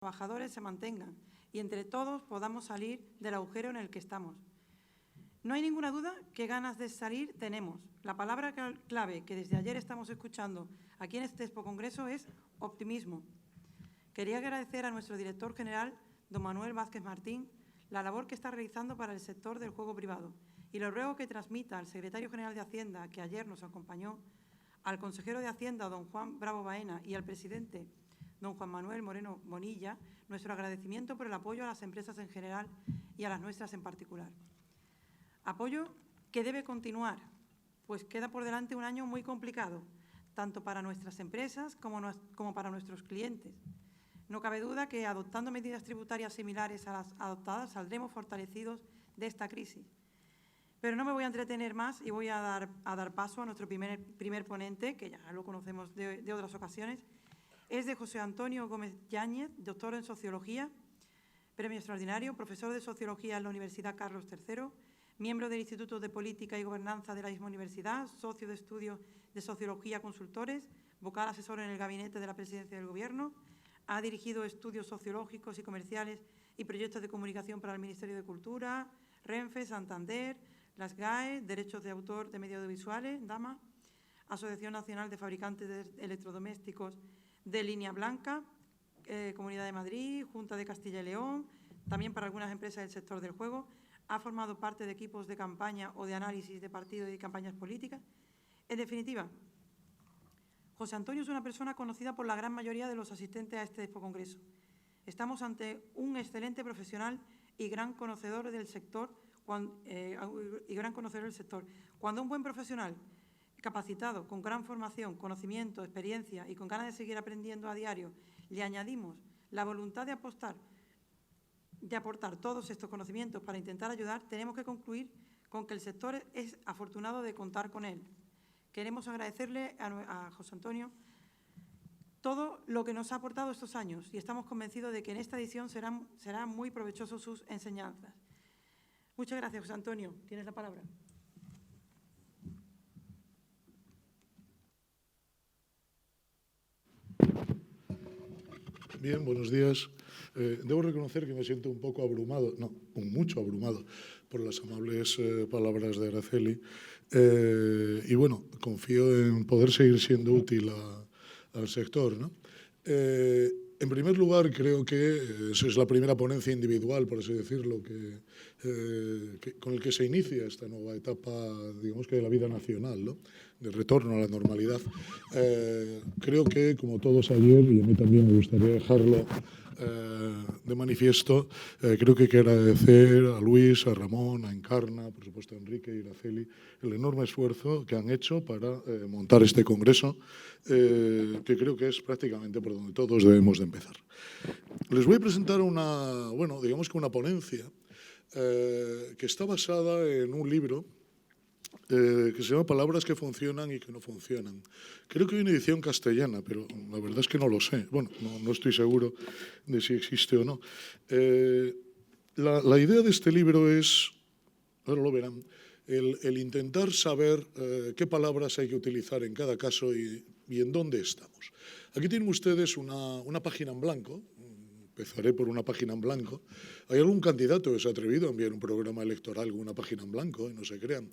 trabajadores se mantengan y entre todos podamos salir del agujero en el que estamos. No hay ninguna duda que ganas de salir tenemos. La palabra clave que desde ayer estamos escuchando aquí en este Expo Congreso es optimismo. Quería agradecer a nuestro director general, don Manuel Vázquez Martín, la labor que está realizando para el sector del juego privado y le ruego que transmita al secretario general de Hacienda, que ayer nos acompañó, al consejero de Hacienda, don Juan Bravo Baena, y al presidente, don Juan Manuel Moreno Bonilla, nuestro agradecimiento por el apoyo a las empresas en general y a las nuestras en particular. Apoyo que debe continuar, pues queda por delante un año muy complicado, tanto para nuestras empresas como para nuestros clientes. No cabe duda que, adoptando medidas tributarias similares a las adoptadas, saldremos fortalecidos de esta crisis. Pero no me voy a entretener más y voy a dar paso a nuestro primer ponente, que ya lo conocemos de otras ocasiones. Es de José Antonio Gómez Yáñez, doctor en Sociología, premio extraordinario, profesor de Sociología en la Universidad Carlos III, miembro del Instituto de Política y Gobernanza de la misma universidad, socio de estudio de Sociología Consultores, vocal asesor en el Gabinete de la Presidencia del Gobierno, ha dirigido estudios sociológicos y comerciales y proyectos de comunicación para el Ministerio de Cultura, Renfe, Santander, las GAE, Derechos de Autor de Medios Audiovisuales, DAMA, Asociación Nacional de Fabricantes de Electrodomésticos de Línea Blanca, Comunidad de Madrid, Junta de Castilla y León, también para algunas empresas del sector del juego. Ha formado parte de equipos de campaña o de análisis de partidos y campañas políticas. En definitiva, José Antonio es una persona conocida por la gran mayoría de los asistentes a este Expo Congreso. Estamos ante un excelente profesional y gran conocedor del sector. Cuando un buen profesional capacitado, con gran formación, conocimiento, experiencia y con ganas de seguir aprendiendo a diario, le añadimos la voluntad de aportar todos estos conocimientos para intentar ayudar, tenemos que concluir con que el sector es afortunado de contar con él. Queremos agradecerle a José Antonio todo lo que nos ha aportado estos años y estamos convencidos de que en esta edición serán muy provechosos sus enseñanzas. Muchas gracias, José Antonio. Tienes la palabra. Bien, buenos días. Debo reconocer que me siento un poco abrumado, no, mucho abrumado por las amables palabras de Araceli. Y bueno, confío en poder seguir siendo útil al sector, ¿no? En primer lugar, creo que es la primera ponencia individual, por así decirlo, con el que se inicia esta nueva etapa, digamos que de la vida nacional, ¿no? De retorno a la normalidad. Creo que, como todos ayer, y a mí también me gustaría dejarlo de manifiesto, creo que hay que agradecer a Luis, a Ramón, a Encarna, por supuesto a Enrique y a Araceli, el enorme esfuerzo que han hecho para montar este congreso, que creo que es prácticamente por donde todos debemos de empezar. Les voy a presentar digamos que una ponencia que está basada en un libro que se llama Palabras que funcionan y que no funcionan. Creo que hay una edición castellana, pero la verdad es que no lo sé. Bueno, no estoy seguro de si existe o no. La idea de este libro es, ahora lo verán, el intentar saber qué palabras hay que utilizar en cada caso y en dónde estamos. Aquí tienen ustedes una página en blanco. Empezaré por una página en blanco. ¿Hay algún candidato que se ha atrevido a enviar un programa electoral con una página en blanco? No se crean.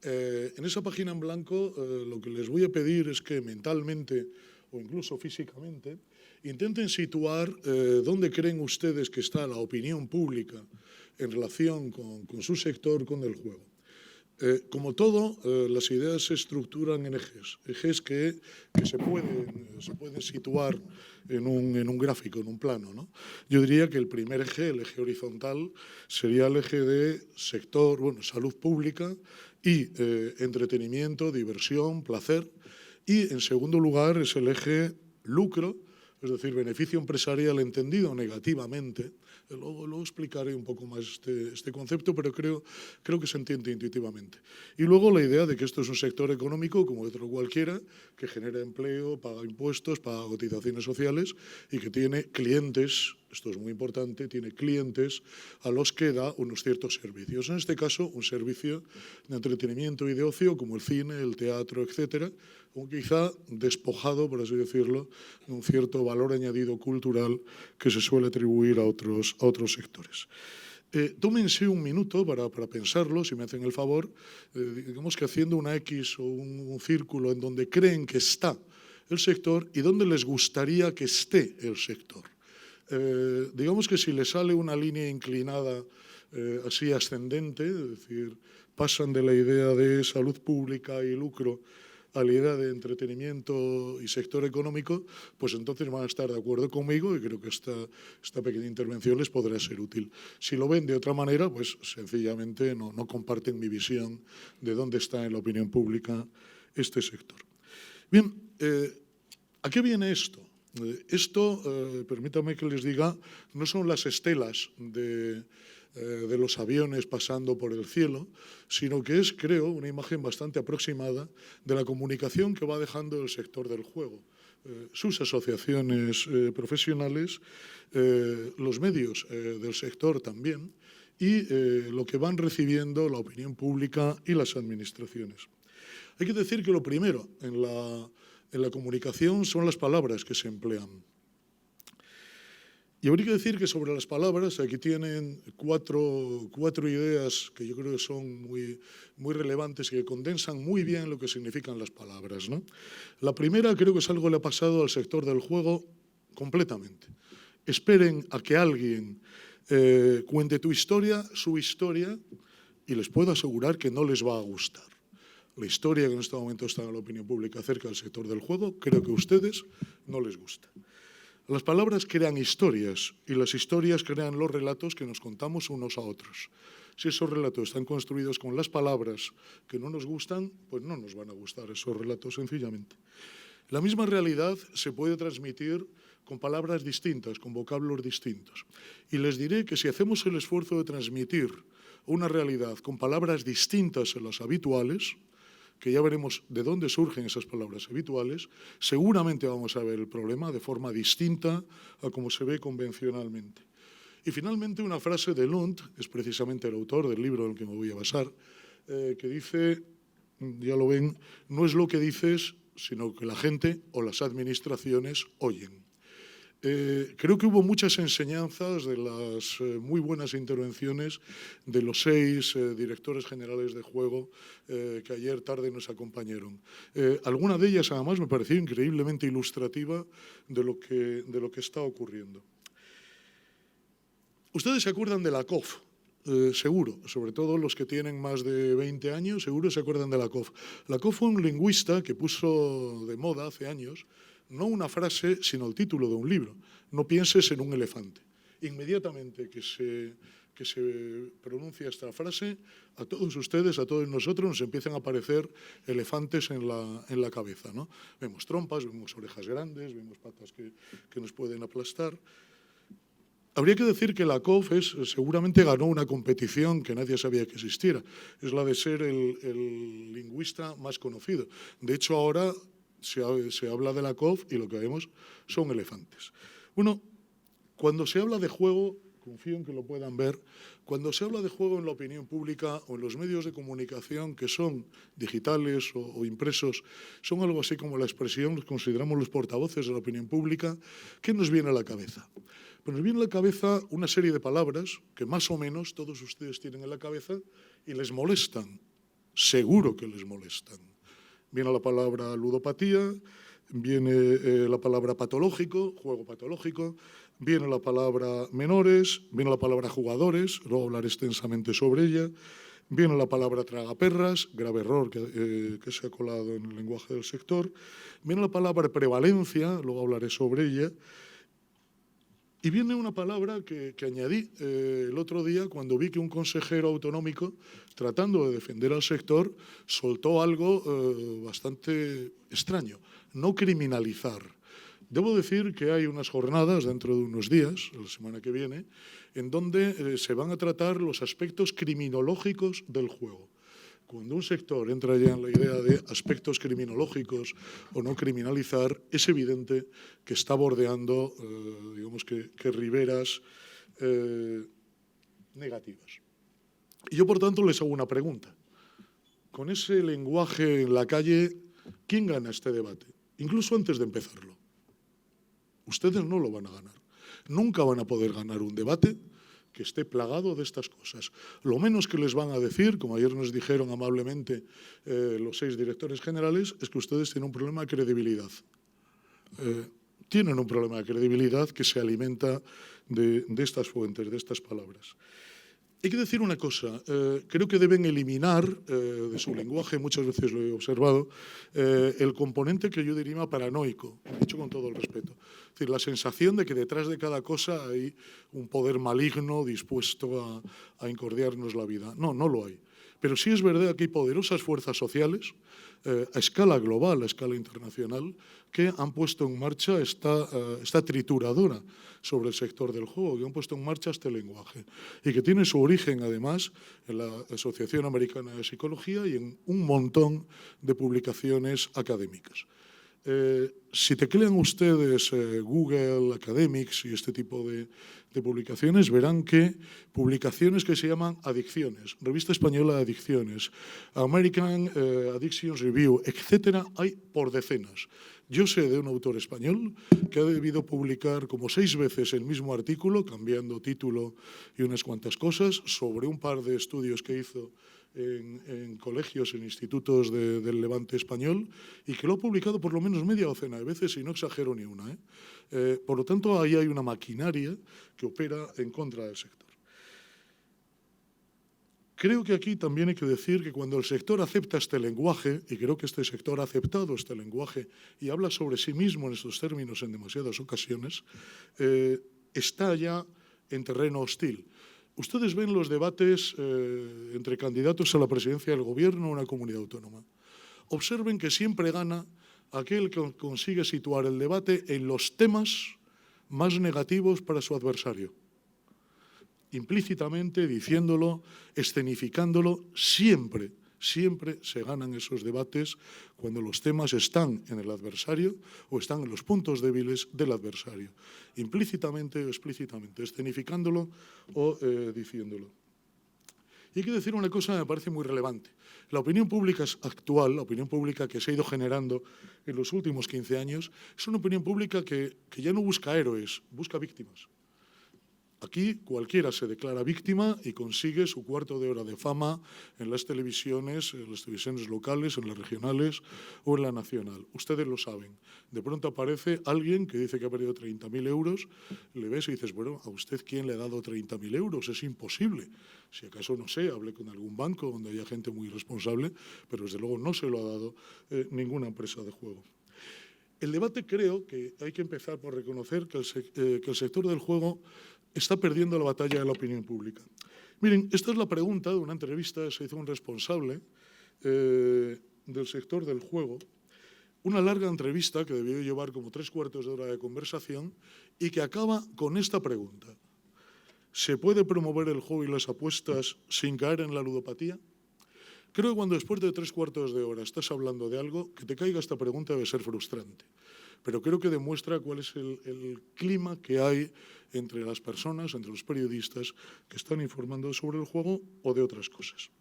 En esa página en blanco lo que les voy a pedir es que mentalmente o incluso físicamente intenten situar dónde creen ustedes que está la opinión pública en relación con su sector, con el juego. Como todo, las ideas se estructuran en ejes que se pueden situar en un gráfico, en un plano, ¿no? Yo diría que el primer eje, el eje horizontal, sería el eje de sector, salud pública y entretenimiento, diversión, placer. Y, en segundo lugar, es el eje lucro, es decir, beneficio empresarial entendido negativamente. Luego explicaré un poco más este concepto, pero creo que se entiende intuitivamente. Y luego la idea de que esto es un sector económico, como otro cualquiera, que genera empleo, paga impuestos, paga cotizaciones sociales y que tiene clientes esto es muy importante, tiene clientes a los que da unos ciertos servicios. En este caso, un servicio de entretenimiento y de ocio como el cine, el teatro, etcétera, o quizá despojado, por así decirlo, de un cierto valor añadido cultural que se suele atribuir a otros sectores. Tómense un minuto para pensarlo, si me hacen el favor, digamos que haciendo una X o un círculo en donde creen que está el sector y donde les gustaría que esté el sector. Digamos que si les sale una línea inclinada así ascendente, es decir, pasan de la idea de salud pública y lucro a la idea de entretenimiento y sector económico, pues entonces van a estar de acuerdo conmigo y creo que esta pequeña intervención les podrá ser útil. Si lo ven de otra manera, pues sencillamente no comparten mi visión de dónde está en la opinión pública este sector. Bien, ¿a qué viene esto? Esto, permítanme que les diga, no son las estelas de los aviones pasando por el cielo, sino que es, creo, una imagen bastante aproximada de la comunicación que va dejando el sector del juego. Sus asociaciones profesionales, los medios del sector también, y lo que van recibiendo la opinión pública y las administraciones. Hay que decir que lo primero en la comunicación son las palabras que se emplean. Y habría que decir que sobre las palabras, aquí tienen cuatro ideas que yo creo que son muy relevantes y que condensan muy bien lo que significan las palabras, ¿no? La primera creo que es algo que le ha pasado al sector del juego completamente. Esperen a que alguien cuente su historia, y les puedo asegurar que no les va a gustar. La historia que en este momento está en la opinión pública acerca del sector del juego, creo que a ustedes no les gusta. Las palabras crean historias y las historias crean los relatos que nos contamos unos a otros. Si esos relatos están construidos con las palabras que no nos gustan, pues no nos van a gustar esos relatos sencillamente. La misma realidad se puede transmitir con palabras distintas, con vocablos distintos. Y les diré que si hacemos el esfuerzo de transmitir una realidad con palabras distintas a las habituales, que ya veremos de dónde surgen esas palabras habituales, seguramente vamos a ver el problema de forma distinta a como se ve convencionalmente. Y finalmente una frase de Lund, es precisamente el autor del libro en el que me voy a basar, que dice, ya lo ven, no es lo que dices, sino que la gente o las administraciones oyen. Creo que hubo muchas enseñanzas de las muy buenas intervenciones de los 6 directores generales de juego que ayer tarde nos acompañaron. Alguna de ellas, además, me pareció increíblemente ilustrativa de lo que está ocurriendo. Ustedes se acuerdan de Lakoff, seguro, sobre todo los que tienen más de 20 años, seguro se acuerdan de Lakoff. Lakoff fue un lingüista que puso de moda hace años no una frase, sino el título de un libro. No pienses en un elefante. Inmediatamente que se pronuncia esta frase, a todos ustedes, a todos nosotros, nos empiezan a aparecer elefantes en la cabeza, ¿no? Vemos trompas, vemos orejas grandes, vemos patas que nos pueden aplastar. Habría que decir que Lakoff seguramente ganó una competición que nadie sabía que existiera. Es la de ser el lingüista más conocido. De hecho, ahora se habla de Lakoff y lo que vemos son elefantes. Bueno, cuando se habla de juego, confío en que lo puedan ver, cuando se habla de juego en la opinión pública o en los medios de comunicación que son digitales o impresos, son algo así como la expresión, los consideramos los portavoces de la opinión pública, ¿qué nos viene a la cabeza? Pues nos viene a la cabeza una serie de palabras que más o menos todos ustedes tienen en la cabeza y les molestan, seguro que les molestan. Viene la palabra ludopatía, viene la palabra patológico, juego patológico, viene la palabra menores, viene la palabra jugadores, luego hablaré extensamente sobre ella, viene la palabra tragaperras, grave error que se ha colado en el lenguaje del sector, viene la palabra prevalencia, luego hablaré sobre ella, y viene una palabra que añadí el otro día cuando vi que un consejero autonómico, tratando de defender al sector, soltó algo bastante extraño, no criminalizar. Debo decir que hay unas jornadas dentro de unos días, la semana que viene, en donde se van a tratar los aspectos criminológicos del juego. Cuando un sector entra ya en la idea de aspectos criminológicos o no criminalizar, es evidente que está bordeando, digamos que riberas negativas. Y yo, por tanto, les hago una pregunta. Con ese lenguaje en la calle, ¿quién gana este debate? Incluso antes de empezarlo. Ustedes no lo van a ganar. Nunca van a poder ganar un debate que esté plagado de estas cosas. Lo menos que les van a decir, como ayer nos dijeron amablemente los 6 directores generales, es que ustedes tienen un problema de credibilidad. Tienen un problema de credibilidad que se alimenta de estas fuentes, de estas palabras. Hay que decir una cosa, creo que deben eliminar de su lenguaje, muchas veces lo he observado, el componente que yo diría paranoico, dicho con todo el respeto. Es decir, la sensación de que detrás de cada cosa hay un poder maligno dispuesto a incordiarnos la vida. No, no lo hay. Pero sí es verdad que hay poderosas fuerzas sociales a escala global, a escala internacional, que han puesto en marcha esta trituradora sobre el sector del juego, que han puesto en marcha este lenguaje y que tiene su origen, además, en la Asociación Americana de Psicología y en un montón de publicaciones académicas. Si teclean ustedes Google Academics y este tipo de publicaciones, verán que publicaciones que se llaman Adicciones, Revista Española de Adicciones, American Addictions Review, etcétera, hay por decenas. Yo sé de un autor español que ha debido publicar como 6 veces el mismo artículo, cambiando título y unas cuantas cosas, sobre un par de estudios que hizo en colegios, en institutos del Levante español, y que lo ha publicado por lo menos media docena de veces, y no exagero ni una. Por lo tanto, ahí hay una maquinaria que opera en contra del sector. Creo que aquí también hay que decir que cuando el sector acepta este lenguaje, y creo que este sector ha aceptado este lenguaje y habla sobre sí mismo en estos términos en demasiadas ocasiones, está ya en terreno hostil. Ustedes ven los debates entre candidatos a la presidencia del gobierno en una comunidad autónoma. Observen que siempre gana aquel que consigue situar el debate en los temas más negativos para su adversario. Implícitamente, diciéndolo, escenificándolo, siempre se ganan esos debates cuando los temas están en el adversario o están en los puntos débiles del adversario, implícitamente o explícitamente, escenificándolo o diciéndolo. Y hay que decir una cosa que me parece muy relevante. La opinión pública actual, la opinión pública que se ha ido generando en los últimos 15 años, es una opinión pública que ya no busca héroes, busca víctimas. Aquí cualquiera se declara víctima y consigue su cuarto de hora de fama en las televisiones locales, en las regionales o en la nacional. Ustedes lo saben. De pronto aparece alguien que dice que ha perdido 30.000 euros, le ves y dices, bueno, ¿a usted quién le ha dado 30.000 euros? Es imposible. Si acaso, no sé, hablé con algún banco donde haya gente muy responsable, pero desde luego no se lo ha dado ninguna empresa de juego. El debate creo que hay que empezar por reconocer que el sector del juego está perdiendo la batalla de la opinión pública. Miren, esta es la pregunta de una entrevista que se hizo a un responsable del sector del juego, una larga entrevista que debió llevar como 3/4 de hora de conversación y que acaba con esta pregunta. ¿Se puede promover el juego y las apuestas sin caer en la ludopatía? Creo que cuando después de 3/4 de hora estás hablando de algo, que te caiga esta pregunta debe ser frustrante. Pero creo que demuestra cuál es el clima que hay entre las personas, entre los periodistas que están informando sobre el juego o de otras cosas.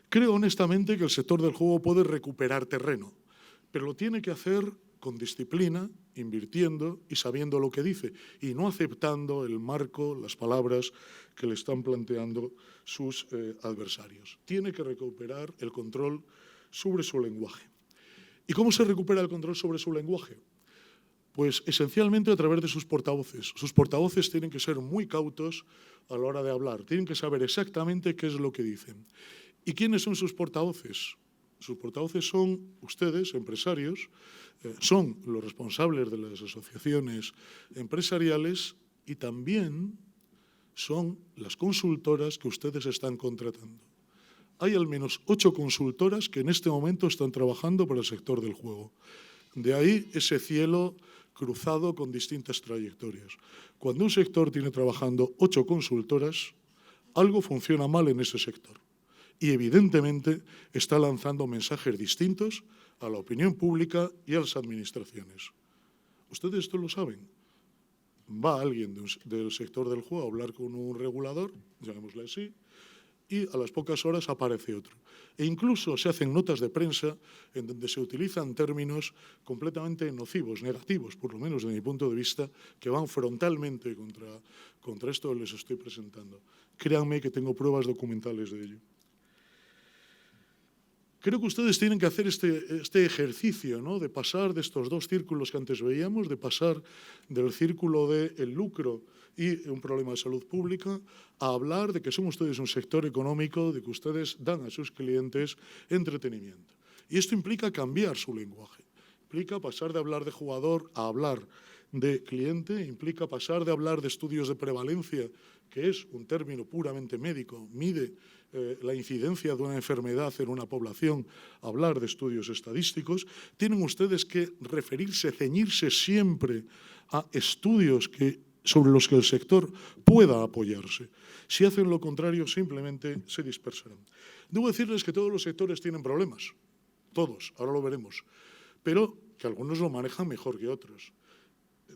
Creo honestamente que el sector del juego puede recuperar terreno, pero lo tiene que hacer con disciplina, invirtiendo y sabiendo lo que dice, y no aceptando el marco, las palabras que le están planteando sus adversarios. Tiene que recuperar el control sobre su lenguaje. ¿Y cómo se recupera el control sobre su lenguaje? Pues esencialmente a través de sus portavoces. Sus portavoces tienen que ser muy cautos a la hora de hablar, tienen que saber exactamente qué es lo que dicen. ¿Y quiénes son sus portavoces? Sus portavoces son ustedes, empresarios, son los responsables de las asociaciones empresariales y también son las consultoras que ustedes están contratando. Hay al menos 8 consultoras que en este momento están trabajando para el sector del juego. De ahí ese cielo cruzado con distintas trayectorias. Cuando un sector tiene trabajando 8 consultoras, algo funciona mal en ese sector. y evidentemente está lanzando mensajes distintos a la opinión pública y a las administraciones. ¿Ustedes esto lo saben? Va alguien del sector del juego a hablar con un regulador, llamémosle así, y a las pocas horas aparece otro. E incluso se hacen notas de prensa en donde se utilizan términos completamente nocivos, negativos, por lo menos desde mi punto de vista, que van frontalmente contra esto que les estoy presentando. Créanme que tengo pruebas documentales de ello. Creo que ustedes tienen que hacer este ejercicio, ¿no?, de pasar de estos dos círculos que antes veíamos, de pasar del círculo del lucro y un problema de salud pública, a hablar de que son ustedes un sector económico, de que ustedes dan a sus clientes entretenimiento. Y esto implica cambiar su lenguaje, implica pasar de hablar de jugador a hablar de cliente, implica pasar de hablar de estudios de prevalencia, que es un término puramente médico, mide la incidencia de una enfermedad en una población, hablar de estudios estadísticos. Tienen ustedes que referirse, ceñirse siempre a estudios sobre los que el sector pueda apoyarse. Si hacen lo contrario, simplemente se dispersarán. Debo decirles que todos los sectores tienen problemas, todos, ahora lo veremos, pero que algunos lo manejan mejor que otros.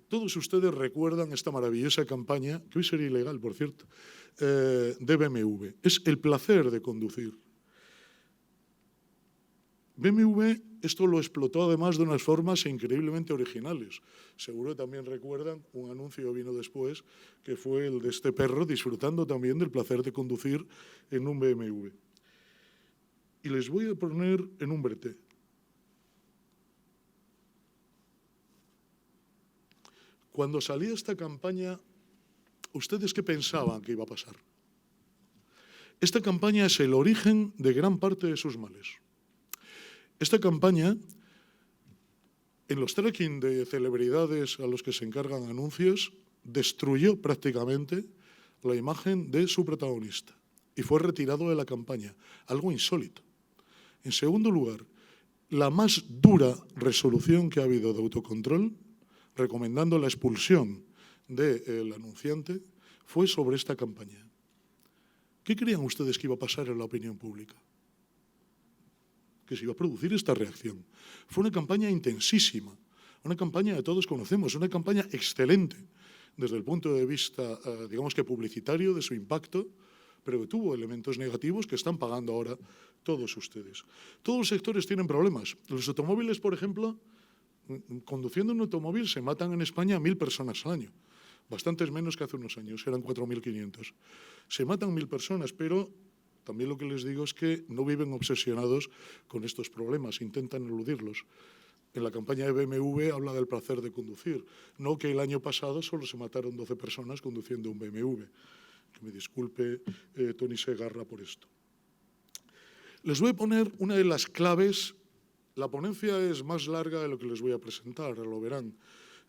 Todos ustedes recuerdan esta maravillosa campaña, que hoy sería ilegal, por cierto, de BMW. Es el placer de conducir. BMW esto lo explotó además de unas formas increíblemente originales. Seguro que también recuerdan, un anuncio vino después, que fue el de este perro disfrutando también del placer de conducir en un BMW. Y les voy a poner en un brete. Cuando salía esta campaña, ¿ustedes qué pensaban que iba a pasar? Esta campaña es el origen de gran parte de sus males. Esta campaña, en los tracking de celebridades a los que se encargan anuncios, destruyó prácticamente la imagen de su protagonista y fue retirado de la campaña, algo insólito. En segundo lugar, la más dura resolución que ha habido de autocontrol, recomendando la expulsión del anunciante, fue sobre esta campaña. ¿Qué creían ustedes que iba a pasar en la opinión pública? Que se iba a producir esta reacción. Fue una campaña intensísima, una campaña que todos conocemos, una campaña excelente desde el punto de vista, digamos que publicitario, de su impacto, pero que tuvo elementos negativos que están pagando ahora todos ustedes. Todos los sectores tienen problemas. Los automóviles, por ejemplo, conduciendo un automóvil se matan en España a 1.000 personas al año, bastantes menos que hace unos años, eran 4.500. Se matan 1.000 personas, pero también lo que les digo es que no viven obsesionados con estos problemas, intentan eludirlos. En la campaña de BMW habla del placer de conducir, no que el año pasado solo se mataron 12 personas conduciendo un BMW. Que me disculpe Tony Segarra por esto. Les voy a poner una de las claves. La ponencia es más larga de lo que les voy a presentar, lo verán.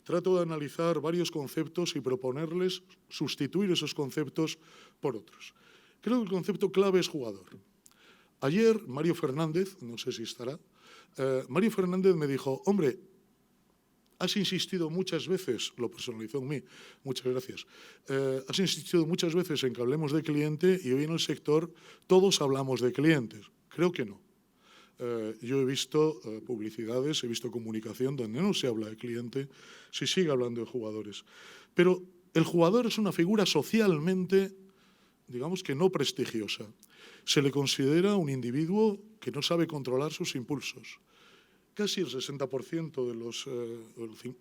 Trato de analizar varios conceptos y proponerles sustituir esos conceptos por otros. Creo que el concepto clave es jugador. Ayer Mario Fernández, no sé si estará, Mario Fernández me dijo, hombre, has insistido muchas veces, lo personalizó en mí, muchas gracias, has insistido muchas veces en que hablemos de cliente y hoy en el sector todos hablamos de clientes. Creo que no. Yo he visto publicidades, he visto comunicación donde no se habla de cliente, se sigue hablando de jugadores. Pero el jugador es una figura socialmente, digamos que no prestigiosa. Se le considera un individuo que no sabe controlar sus impulsos. Casi el 60% de los,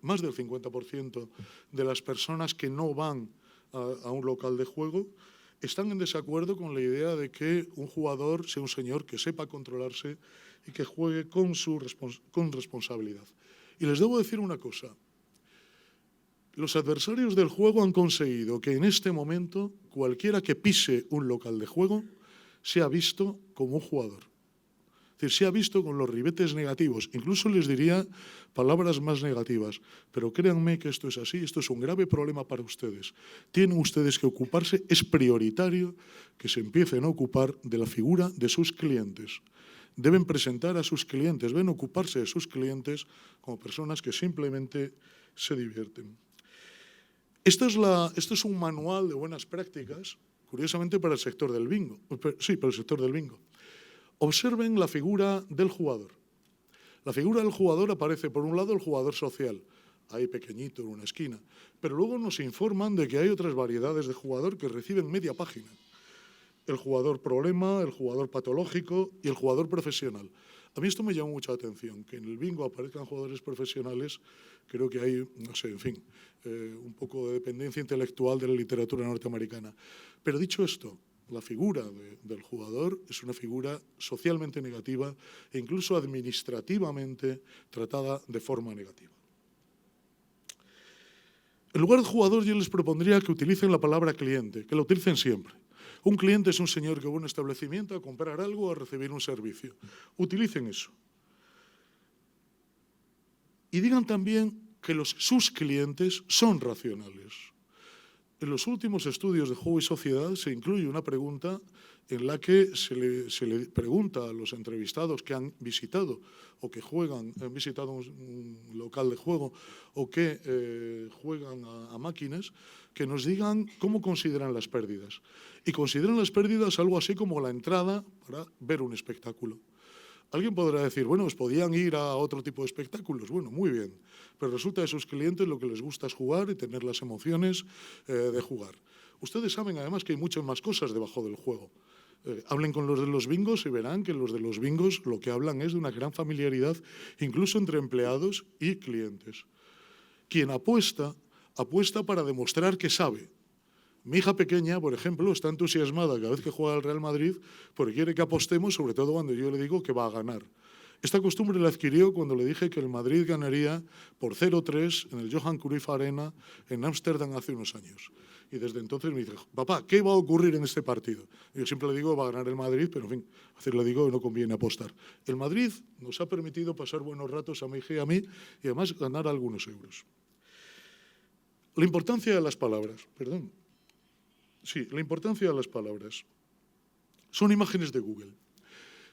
más del 50% de las personas que no van a un local de juego están en desacuerdo con la idea de que un jugador sea un señor que sepa controlarse y que juegue con responsabilidad. Y les debo decir una cosa. Los adversarios del juego han conseguido que en este momento cualquiera que pise un local de juego sea visto como un jugador. Es decir, se ha visto con los ribetes negativos. Incluso les diría palabras más negativas. Pero créanme que esto es así, esto es un grave problema para ustedes. Tienen ustedes que ocuparse, es prioritario que se empiecen a ocupar de la figura de sus clientes. Deben presentar a sus clientes, deben ocuparse de sus clientes como personas que simplemente se divierten. Esto es un manual de buenas prácticas, curiosamente para el sector del bingo. Sí, para el sector del bingo. Observen la figura del jugador. La figura del jugador aparece, por un lado, el jugador social, ahí pequeñito en una esquina, pero luego nos informan de que hay otras variedades de jugador que reciben media página. El jugador problema, el jugador patológico y el jugador profesional. A mí esto me llamó mucha atención, que en el bingo aparezcan jugadores profesionales. Creo que hay, no sé, en fin, un poco de dependencia intelectual de la literatura norteamericana. Pero dicho esto, la figura del jugador es una figura socialmente negativa e incluso administrativamente tratada de forma negativa. En lugar de jugador, yo les propondría que utilicen la palabra cliente, que la utilicen siempre. Un cliente es un señor que va a un establecimiento a comprar algo o a recibir un servicio. Utilicen eso. Y digan también que sus clientes son racionales. En los últimos estudios de Juego y Sociedad se incluye una pregunta en la que se le pregunta a los entrevistados que han visitado o que han visitado un local de juego o que juegan a máquinas, que nos digan cómo consideran las pérdidas. Y consideran las pérdidas algo así como la entrada para ver un espectáculo. Alguien podrá decir, bueno, pues podían ir a otro tipo de espectáculos. Bueno, muy bien, pero resulta que a sus clientes lo que les gusta es jugar y tener las emociones de jugar. Ustedes saben además que hay muchas más cosas debajo del juego. Hablen con los de los bingos y verán que los de los bingos lo que hablan es de una gran familiaridad, incluso entre empleados y clientes. Quien apuesta, apuesta para demostrar que sabe. Mi hija pequeña, por ejemplo, está entusiasmada cada vez que juega al Real Madrid porque quiere que apostemos, sobre todo cuando yo le digo que va a ganar. Esta costumbre la adquirió cuando le dije que el Madrid ganaría por 0-3 en el Johan Cruyff Arena en Ámsterdam hace unos años. Y desde entonces me dice, papá, ¿qué va a ocurrir en este partido? Y yo siempre le digo, va a ganar el Madrid, pero en fin, a veces le digo que no conviene apostar. El Madrid nos ha permitido pasar buenos ratos a mi hija y a mí y además ganar algunos euros. La importancia de las palabras, perdón. Sí, la importancia de las palabras. Son imágenes de Google.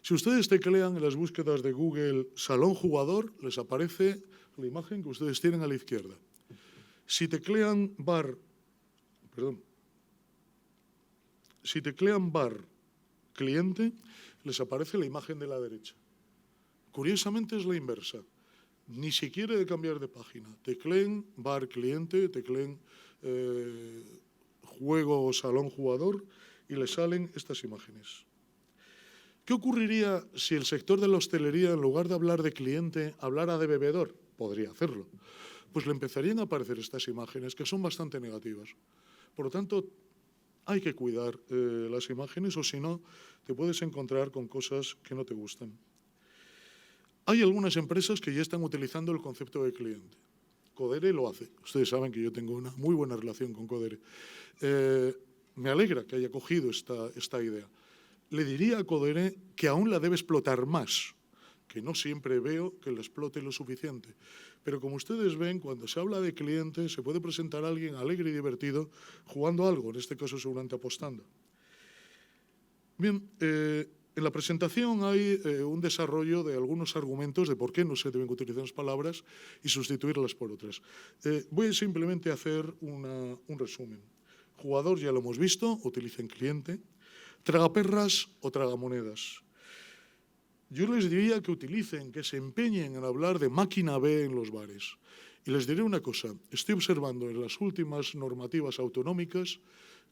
Si ustedes teclean en las búsquedas de Google salón jugador, les aparece la imagen que ustedes tienen a la izquierda. Si teclean bar cliente, les aparece la imagen de la derecha. Curiosamente es la inversa. Ni siquiera de cambiar de página. Tecleen bar cliente, tecleen juego o salón jugador y les salen estas imágenes. ¿Qué ocurriría si el sector de la hostelería, en lugar de hablar de cliente, hablara de bebedor? Podría hacerlo. Pues le empezarían a aparecer estas imágenes que son bastante negativas. Por lo tanto, hay que cuidar las imágenes o si no, te puedes encontrar con cosas que no te gustan. Hay algunas empresas que ya están utilizando el concepto de cliente. Codere lo hace. Ustedes saben que yo tengo una muy buena relación con Codere. Me alegra que haya cogido esta idea. Le diría a Codere que aún la debe explotar más, que no siempre veo que la explote lo suficiente. Pero como ustedes ven, cuando se habla de cliente, se puede presentar a alguien alegre y divertido jugando algo, en este caso seguramente apostando. Bien, en la presentación hay un desarrollo de algunos argumentos de por qué no se deben utilizar las palabras y sustituirlas por otras. Voy simplemente a hacer un resumen. Jugador ya lo hemos visto, utilicen cliente. Tragaperras o tragamonedas. Yo les diría que utilicen, que se empeñen en hablar de máquina B en los bares. Y les diré una cosa, estoy observando en las últimas normativas autonómicas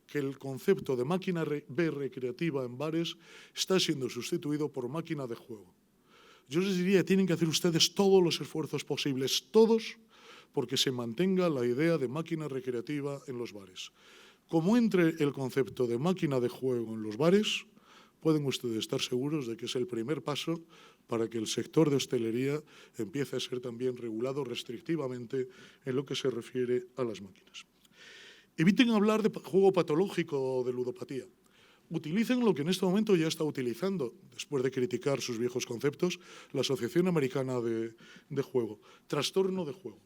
que el concepto de máquina B recreativa en bares está siendo sustituido por máquina de juego. Yo les diría que tienen que hacer ustedes todos los esfuerzos posibles, todos, porque se mantenga la idea de máquina recreativa en los bares. Como entre el concepto de máquina de juego en los bares, pueden ustedes estar seguros de que es el primer paso para que el sector de hostelería empiece a ser también regulado restrictivamente en lo que se refiere a las máquinas. Eviten hablar de juego patológico o de ludopatía. Utilicen lo que en este momento ya está utilizando, después de criticar sus viejos conceptos, la Asociación Americana de Juego, trastorno de juego.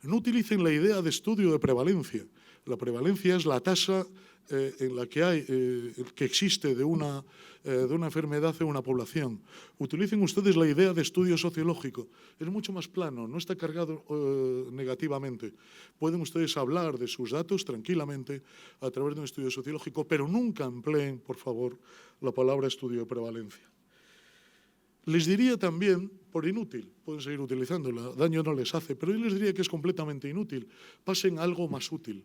No utilicen la idea de estudio de prevalencia. La prevalencia es la tasa en la que existe de una enfermedad en una población. Utilicen ustedes la idea de estudio sociológico. Es mucho más plano, no está cargado negativamente. Pueden ustedes hablar de sus datos tranquilamente a través de un estudio sociológico, pero nunca empleen, por favor, la palabra estudio de prevalencia. Les diría también, por inútil, pueden seguir utilizándola, daño no les hace, pero yo les diría que es completamente inútil. Pasen a algo más útil.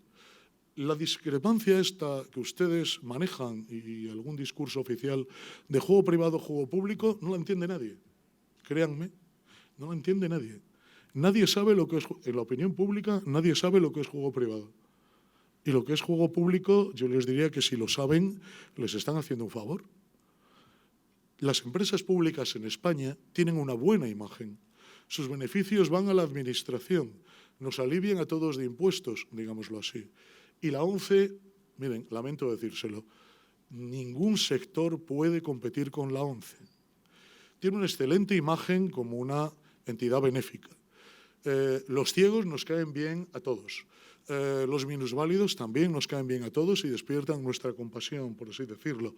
La discrepancia esta que ustedes manejan y algún discurso oficial de juego privado, juego público, no la entiende nadie. Créanme, no la entiende nadie. Nadie sabe lo que es, en la opinión pública, nadie sabe lo que es juego privado. Y lo que es juego público, yo les diría que si lo saben, les están haciendo un favor. Las empresas públicas en España tienen una buena imagen. Sus beneficios van a la administración, nos alivian a todos de impuestos, digámoslo así. Y la ONCE, miren, lamento decírselo, ningún sector puede competir con la ONCE. Tiene una excelente imagen como una entidad benéfica. Los ciegos nos caen bien a todos. Los minusválidos también nos caen bien a todos y despiertan nuestra compasión, por así decirlo.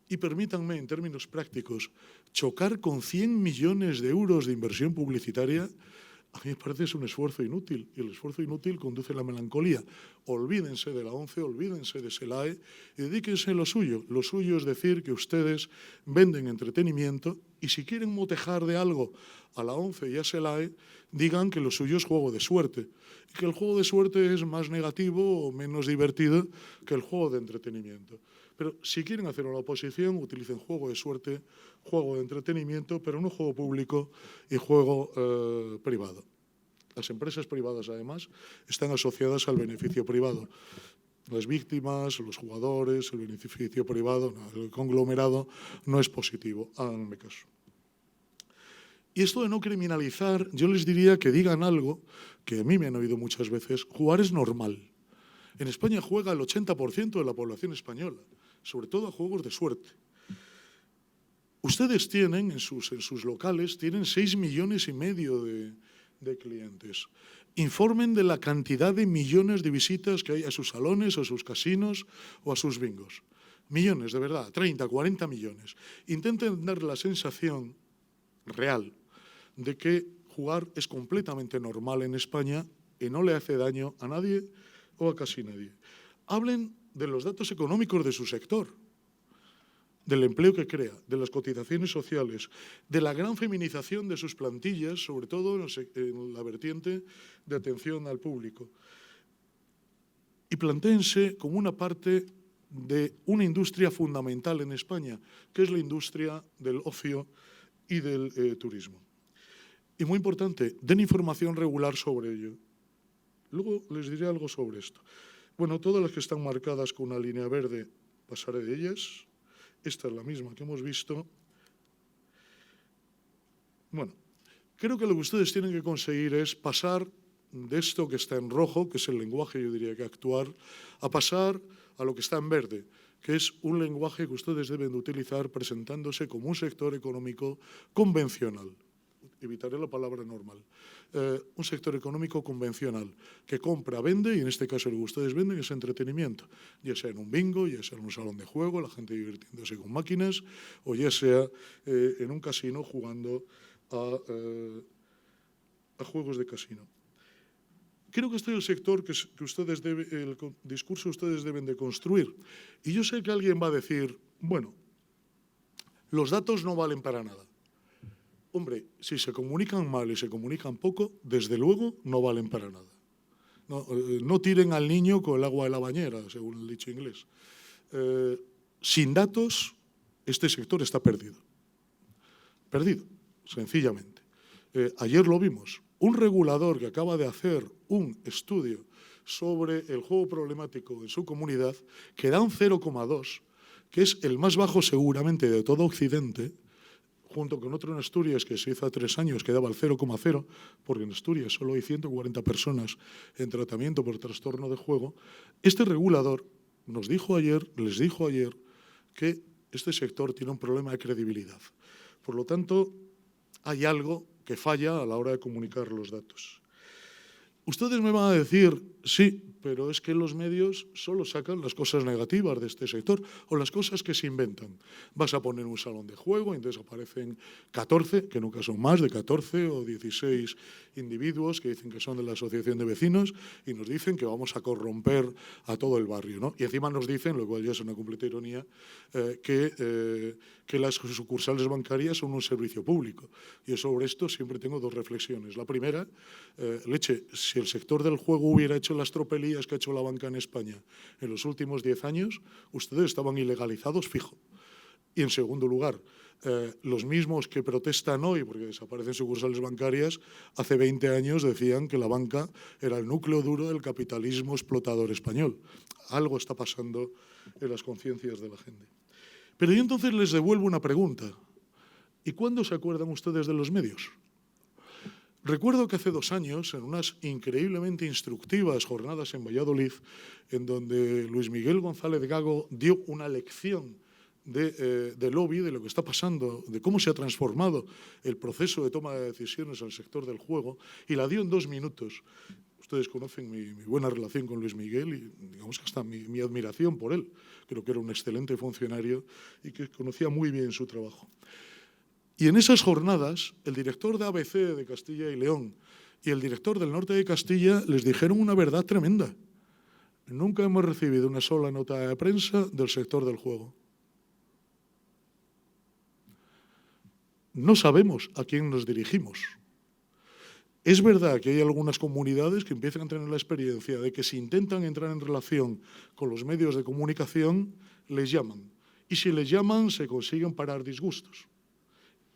Y permítanme, en términos prácticos, chocar con 100 millones de euros de inversión publicitaria, a mí me parece es un esfuerzo inútil, y el esfuerzo inútil conduce a la melancolía. Olvídense de la ONCE, olvídense de SELAE y dedíquense a lo suyo. Lo suyo es decir que ustedes venden entretenimiento y si quieren motejar de algo a la ONCE y a SELAE, digan que lo suyo es juego de suerte y que el juego de suerte es más negativo o menos divertido que el juego de entretenimiento. Pero si quieren hacer una oposición, utilicen juego de suerte, juego de entretenimiento, pero no juego público y juego privado. Las empresas privadas, además, están asociadas al beneficio privado. Las víctimas, los jugadores, el beneficio privado, no, el conglomerado no es positivo, háganme caso. Y esto de no criminalizar, yo les diría que digan algo que a mí me han oído muchas veces, jugar es normal. En España juega el 80% de la población española, sobre todo a juegos de suerte. Ustedes tienen, en sus locales, tienen 6,5 millones de clientes. Informen de la cantidad de millones de visitas que hay a sus salones, a sus casinos o a sus bingos. Millones, de verdad, 30, 40 millones. Intenten dar la sensación real de que jugar es completamente normal en España y no le hace daño a nadie o a casi nadie. Hablen de los datos económicos de su sector, del empleo que crea, de las cotizaciones sociales, de la gran feminización de sus plantillas, sobre todo en la vertiente de atención al público. Y plantéense como una parte de una industria fundamental en España, que es la industria del ocio y del turismo. Y muy importante, den información regular sobre ello. Luego les diré algo sobre esto. Bueno, todas las que están marcadas con una línea verde, pasaré de ellas. Esta es la misma que hemos visto. Bueno, creo que lo que ustedes tienen que conseguir es pasar de esto que está en rojo, que es el lenguaje, yo diría que actuar, a pasar a lo que está en verde, que es un lenguaje que ustedes deben de utilizar presentándose como un sector económico convencional. Evitaré la palabra normal. Un sector económico convencional que compra, vende, y en este caso lo que ustedes venden es entretenimiento, ya sea en un bingo, ya sea en un salón de juego, la gente divirtiéndose con máquinas, o ya sea en un casino jugando a juegos de casino. Creo que este es el sector que ustedes el discurso ustedes deben de construir. Y yo sé que alguien va a decir, bueno, los datos no valen para nada. Hombre, si se comunican mal y se comunican poco, desde luego no valen para nada. No tiren al niño con el agua de la bañera, según el dicho inglés. Sin datos, este sector está perdido. Perdido, sencillamente. Ayer lo vimos. Un regulador que acaba de hacer un estudio sobre el juego problemático en su comunidad, que da un 0,2, que es el más bajo seguramente de todo Occidente, junto con otro en Asturias que se hizo hace 3 años que daba el 0,0, porque en Asturias solo hay 140 personas en tratamiento por trastorno de juego. Este regulador les dijo ayer, que este sector tiene un problema de credibilidad. Por lo tanto, hay algo que falla a la hora de comunicar los datos. Ustedes me van a decir, sí, pero es que los medios solo sacan las cosas negativas de este sector o las cosas que se inventan. Vas a poner un salón de juego y entonces aparecen 14, que nunca son más de 14 o 16 individuos que dicen que son de la asociación de vecinos y nos dicen que vamos a corromper a todo el barrio, ¿no? Y encima nos dicen, lo cual ya es una completa ironía, que las sucursales bancarias son un servicio público. Yo sobre esto siempre tengo dos reflexiones. La primera, leche, si el sector del juego hubiera hecho las tropelías que ha hecho la banca en España en los últimos 10 años, ustedes estaban ilegalizados fijo. Y en segundo lugar, los mismos que protestan hoy porque desaparecen sucursales bancarias, hace 20 años decían que la banca era el núcleo duro del capitalismo explotador español. Algo está pasando en las conciencias de la gente. Pero yo entonces les devuelvo una pregunta. ¿Y cuándo se acuerdan ustedes de los medios? Recuerdo que hace 2 años, en unas increíblemente instructivas jornadas en Valladolid, en donde Luis Miguel González Gago dio una lección de lobby, de lo que está pasando, de cómo se ha transformado el proceso de toma de decisiones en el sector del juego, y la dio en 2 minutos. Ustedes conocen mi buena relación con Luis Miguel y digamos que hasta mi admiración por él. Creo que era un excelente funcionario y que conocía muy bien su trabajo. Y en esas jornadas, el director de ABC de Castilla y León y el director del norte de Castilla les dijeron una verdad tremenda. Nunca hemos recibido una sola nota de prensa del sector del juego. No sabemos a quién nos dirigimos. Es verdad que hay algunas comunidades que empiezan a tener la experiencia de que si intentan entrar en relación con los medios de comunicación, les llaman. Y si les llaman, se consiguen parar disgustos.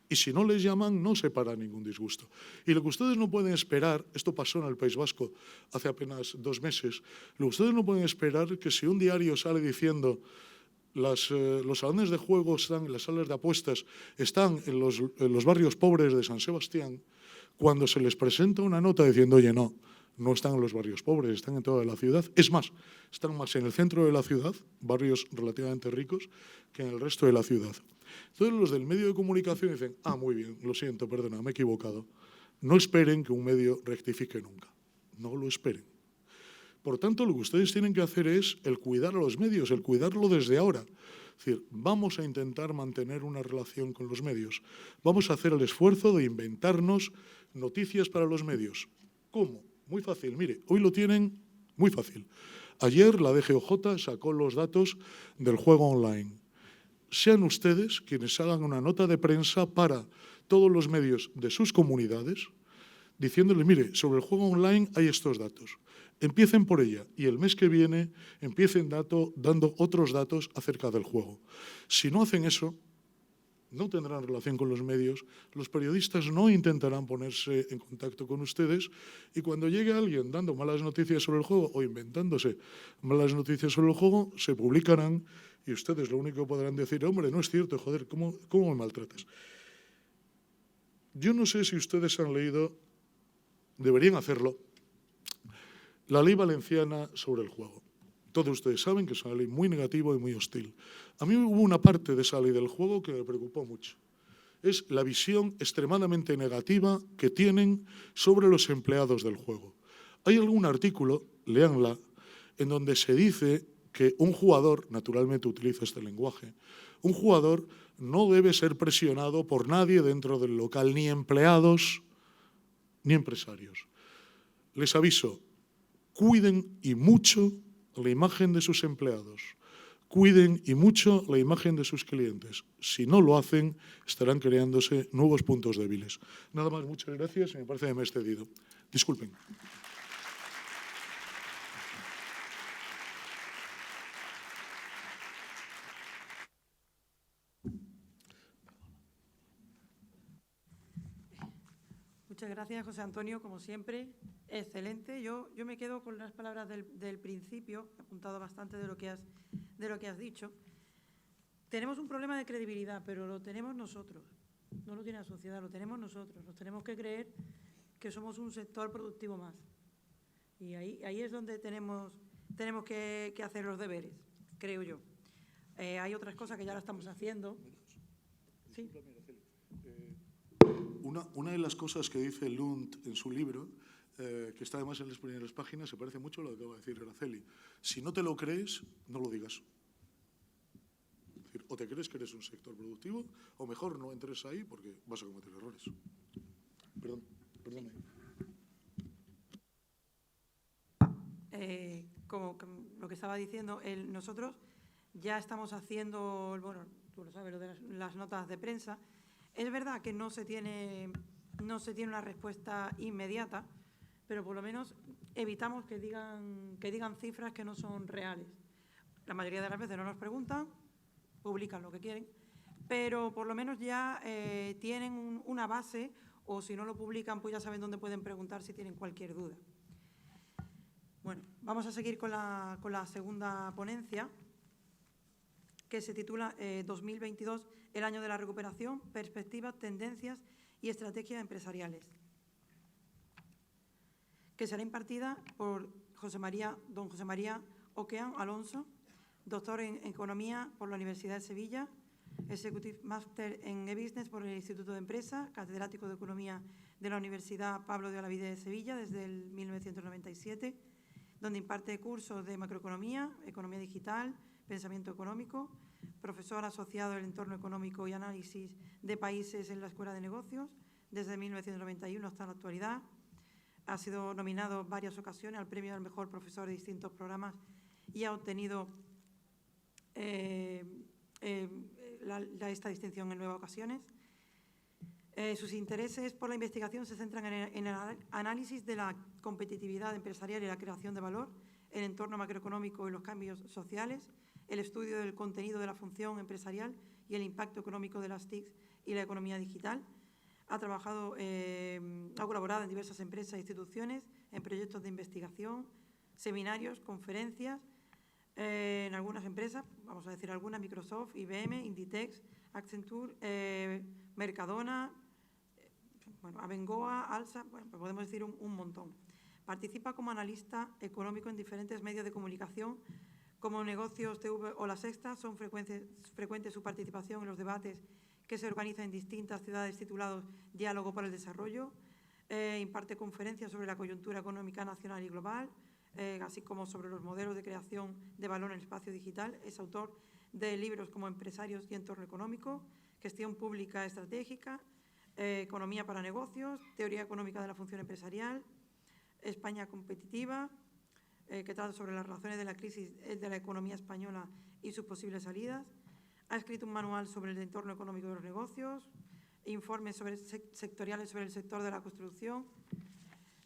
Y si no les llaman, no se para ningún disgusto. Y lo que ustedes no pueden esperar, esto pasó en el País Vasco hace apenas 2 meses, lo que ustedes no pueden esperar es que si un diario sale diciendo los salones de juego están, las salas de apuestas están en los barrios pobres de San Sebastián, cuando se les presenta una nota diciendo, oye, no están en los barrios pobres, están en toda la ciudad. Es más, están más en el centro de la ciudad, barrios relativamente ricos, que en el resto de la ciudad. Entonces los del medio de comunicación dicen, muy bien, lo siento, perdona, me he equivocado. No esperen que un medio rectifique nunca. No lo esperen. Por tanto, lo que ustedes tienen que hacer es el cuidar a los medios, el cuidarlo desde ahora. Es decir, vamos a intentar mantener una relación con los medios. Vamos a hacer el esfuerzo de inventarnos noticias para los medios. ¿Cómo? Muy fácil. Mire, hoy lo tienen muy fácil. Ayer la DGOJ sacó los datos del juego online. Sean ustedes quienes hagan una nota de prensa para todos los medios de sus comunidades, diciéndoles, mire, sobre el juego online hay estos datos. Empiecen por ella y el mes que viene empiecen dando otros datos acerca del juego. Si no hacen eso, no tendrán relación con los medios, los periodistas no intentarán ponerse en contacto con ustedes y cuando llegue alguien dando malas noticias sobre el juego o inventándose malas noticias sobre el juego, se publicarán y ustedes lo único que podrán decir, hombre, no es cierto, joder, ¿cómo me maltratas? Yo no sé si ustedes han leído, deberían hacerlo, la ley valenciana sobre el juego. Todos ustedes saben que es una ley muy negativa y muy hostil. A mí hubo una parte de esa ley del juego que me preocupó mucho. Es la visión extremadamente negativa que tienen sobre los empleados del juego. Hay algún artículo, léanla, en donde se dice que un jugador, naturalmente utiliza este lenguaje, un jugador no debe ser presionado por nadie dentro del local, ni empleados ni empresarios. Les aviso, cuiden y mucho la imagen de sus empleados, cuiden y mucho la imagen de sus clientes. Si no lo hacen, estarán creándose nuevos puntos débiles. Nada más, muchas gracias. Me parece que me he excedido. Disculpen. Muchas gracias, José Antonio, como siempre, excelente. Yo me quedo con las palabras del principio, he apuntado bastante de lo que has dicho. Tenemos un problema de credibilidad, pero lo tenemos nosotros, no lo tiene la sociedad, lo tenemos nosotros. Nos tenemos que creer que somos un sector productivo más. Y ahí es donde tenemos que hacer los deberes, creo yo. Hay otras cosas que ya lo estamos haciendo. ¿Sí? Una de las cosas que dice Lund en su libro que está además en las primeras páginas, se parece mucho a lo que acaba de decir Araceli. Si no te lo crees, no lo digas. Es decir, o te crees que eres un sector productivo, o mejor no entres ahí porque vas a cometer errores. Perdón. Como lo que estaba diciendo, nosotros ya estamos haciendo, bueno, tú lo sabes, lo de las notas de prensa. Es verdad que no se tiene una respuesta inmediata, pero por lo menos evitamos que digan cifras que no son reales. La mayoría de las veces no nos preguntan, publican lo que quieren, pero por lo menos ya tienen una base, o si no lo publican, pues ya saben dónde pueden preguntar si tienen cualquier duda. Bueno, vamos a seguir con la segunda ponencia, que se titula 2022, el año de la recuperación, perspectivas, tendencias y estrategias empresariales, que será impartida por don José María Oquean Alonso, doctor en Economía por la Universidad de Sevilla, Executive Master en E-Business por el Instituto de Empresa, catedrático de Economía de la Universidad Pablo de Olavide de Sevilla desde el 1997, donde imparte cursos de macroeconomía, economía digital, pensamiento económico, profesor asociado del entorno económico y análisis de países en la Escuela de Negocios desde 1991 hasta la actualidad. Ha sido nominado en varias ocasiones al premio al mejor profesor de distintos programas y ha obtenido esta distinción en 9 ocasiones. Sus intereses por la investigación se centran en el análisis de la competitividad empresarial y la creación de valor, el entorno macroeconómico y los cambios sociales, el estudio del contenido de la función empresarial y el impacto económico de las TICs y la economía digital. Ha colaborado en diversas empresas e instituciones, en proyectos de investigación, seminarios, conferencias, en algunas empresas, vamos a decir algunas, Microsoft, IBM, Inditex, Accenture, Mercadona, Abengoa, Alsa, pues podemos decir un montón. Participa como analista económico en diferentes medios de comunicación, como Negocios TV o La Sexta. Son frecuente su participación en los debates que se organizan en distintas ciudades titulados Diálogo por el Desarrollo. Imparte conferencias sobre la coyuntura económica nacional y global, así como sobre los modelos de creación de valor en el espacio digital. Es autor de libros como Empresarios y Entorno Económico, Gestión Pública Estratégica, Economía para Negocios, Teoría Económica de la Función Empresarial, España Competitiva, que trata sobre las razones de la crisis de la economía española y sus posibles salidas. Ha escrito un manual sobre el entorno económico de los negocios, informes sectoriales sobre el sector de la construcción,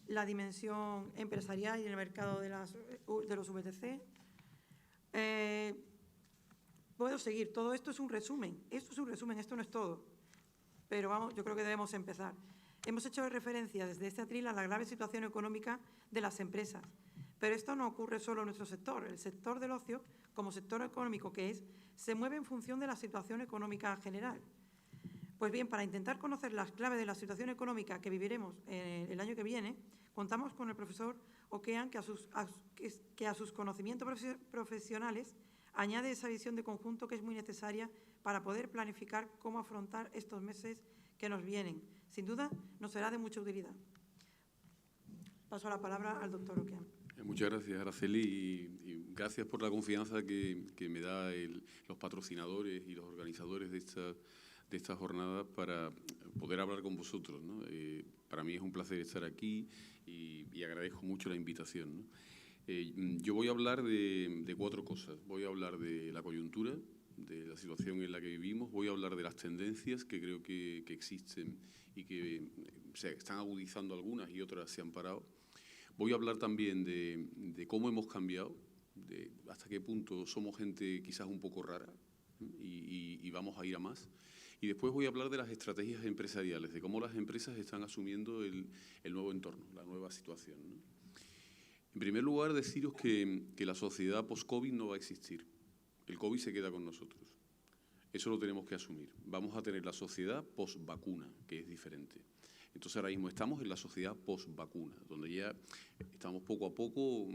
la dimensión empresarial y el mercado de los VTC. Puedo seguir. Todo esto es un resumen. Esto no es todo. Pero vamos, yo creo que debemos empezar. Hemos hecho referencia desde este atril a la grave situación económica de las empresas. Pero esto no ocurre solo en nuestro sector. El sector del ocio, como sector económico que es, se mueve en función de la situación económica general. Pues bien, para intentar conocer las claves de la situación económica que viviremos el año que viene, contamos con el profesor Oquean, que a sus conocimientos profesionales añade esa visión de conjunto que es muy necesaria para poder planificar cómo afrontar estos meses que nos vienen. Sin duda, nos será de mucha utilidad. Paso la palabra al doctor Oquean. Muchas gracias, Araceli, y gracias por la confianza que me da los patrocinadores y los organizadores de esta jornada para poder hablar con vosotros, ¿no? Para mí es un placer estar aquí y agradezco mucho la invitación, ¿no? Yo voy a hablar de 4 cosas. Voy a hablar de la coyuntura, de la situación en la que vivimos. Voy a hablar de las tendencias que creo que existen y que se están agudizando algunas y otras se han parado. Voy a hablar también de cómo hemos cambiado, de hasta qué punto somos gente quizás un poco rara y vamos a ir a más. Y después voy a hablar de las estrategias empresariales, de cómo las empresas están asumiendo el nuevo entorno, la nueva situación, ¿no? En primer lugar, deciros que la sociedad post-COVID no va a existir. El COVID se queda con nosotros. Eso lo tenemos que asumir. Vamos a tener la sociedad post-vacuna, que es diferente. Entonces ahora mismo estamos en la sociedad post-vacuna, donde ya estamos poco a poco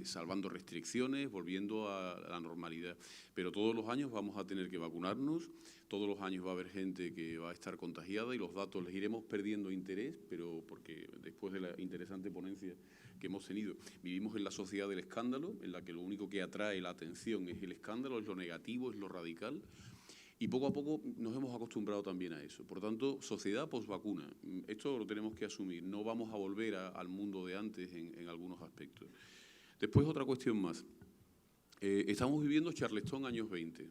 salvando restricciones, volviendo a la normalidad. Pero todos los años vamos a tener que vacunarnos, todos los años va a haber gente que va a estar contagiada y los datos les iremos perdiendo interés, pero porque después de la interesante ponencia que hemos tenido, vivimos en la sociedad del escándalo, en la que lo único que atrae la atención es el escándalo, es lo negativo, es lo radical. Y poco a poco nos hemos acostumbrado también a eso. Por tanto, sociedad posvacuna. Esto lo tenemos que asumir. No vamos a volver al mundo de antes en algunos aspectos. Después, otra cuestión más. Estamos viviendo Charleston años 20.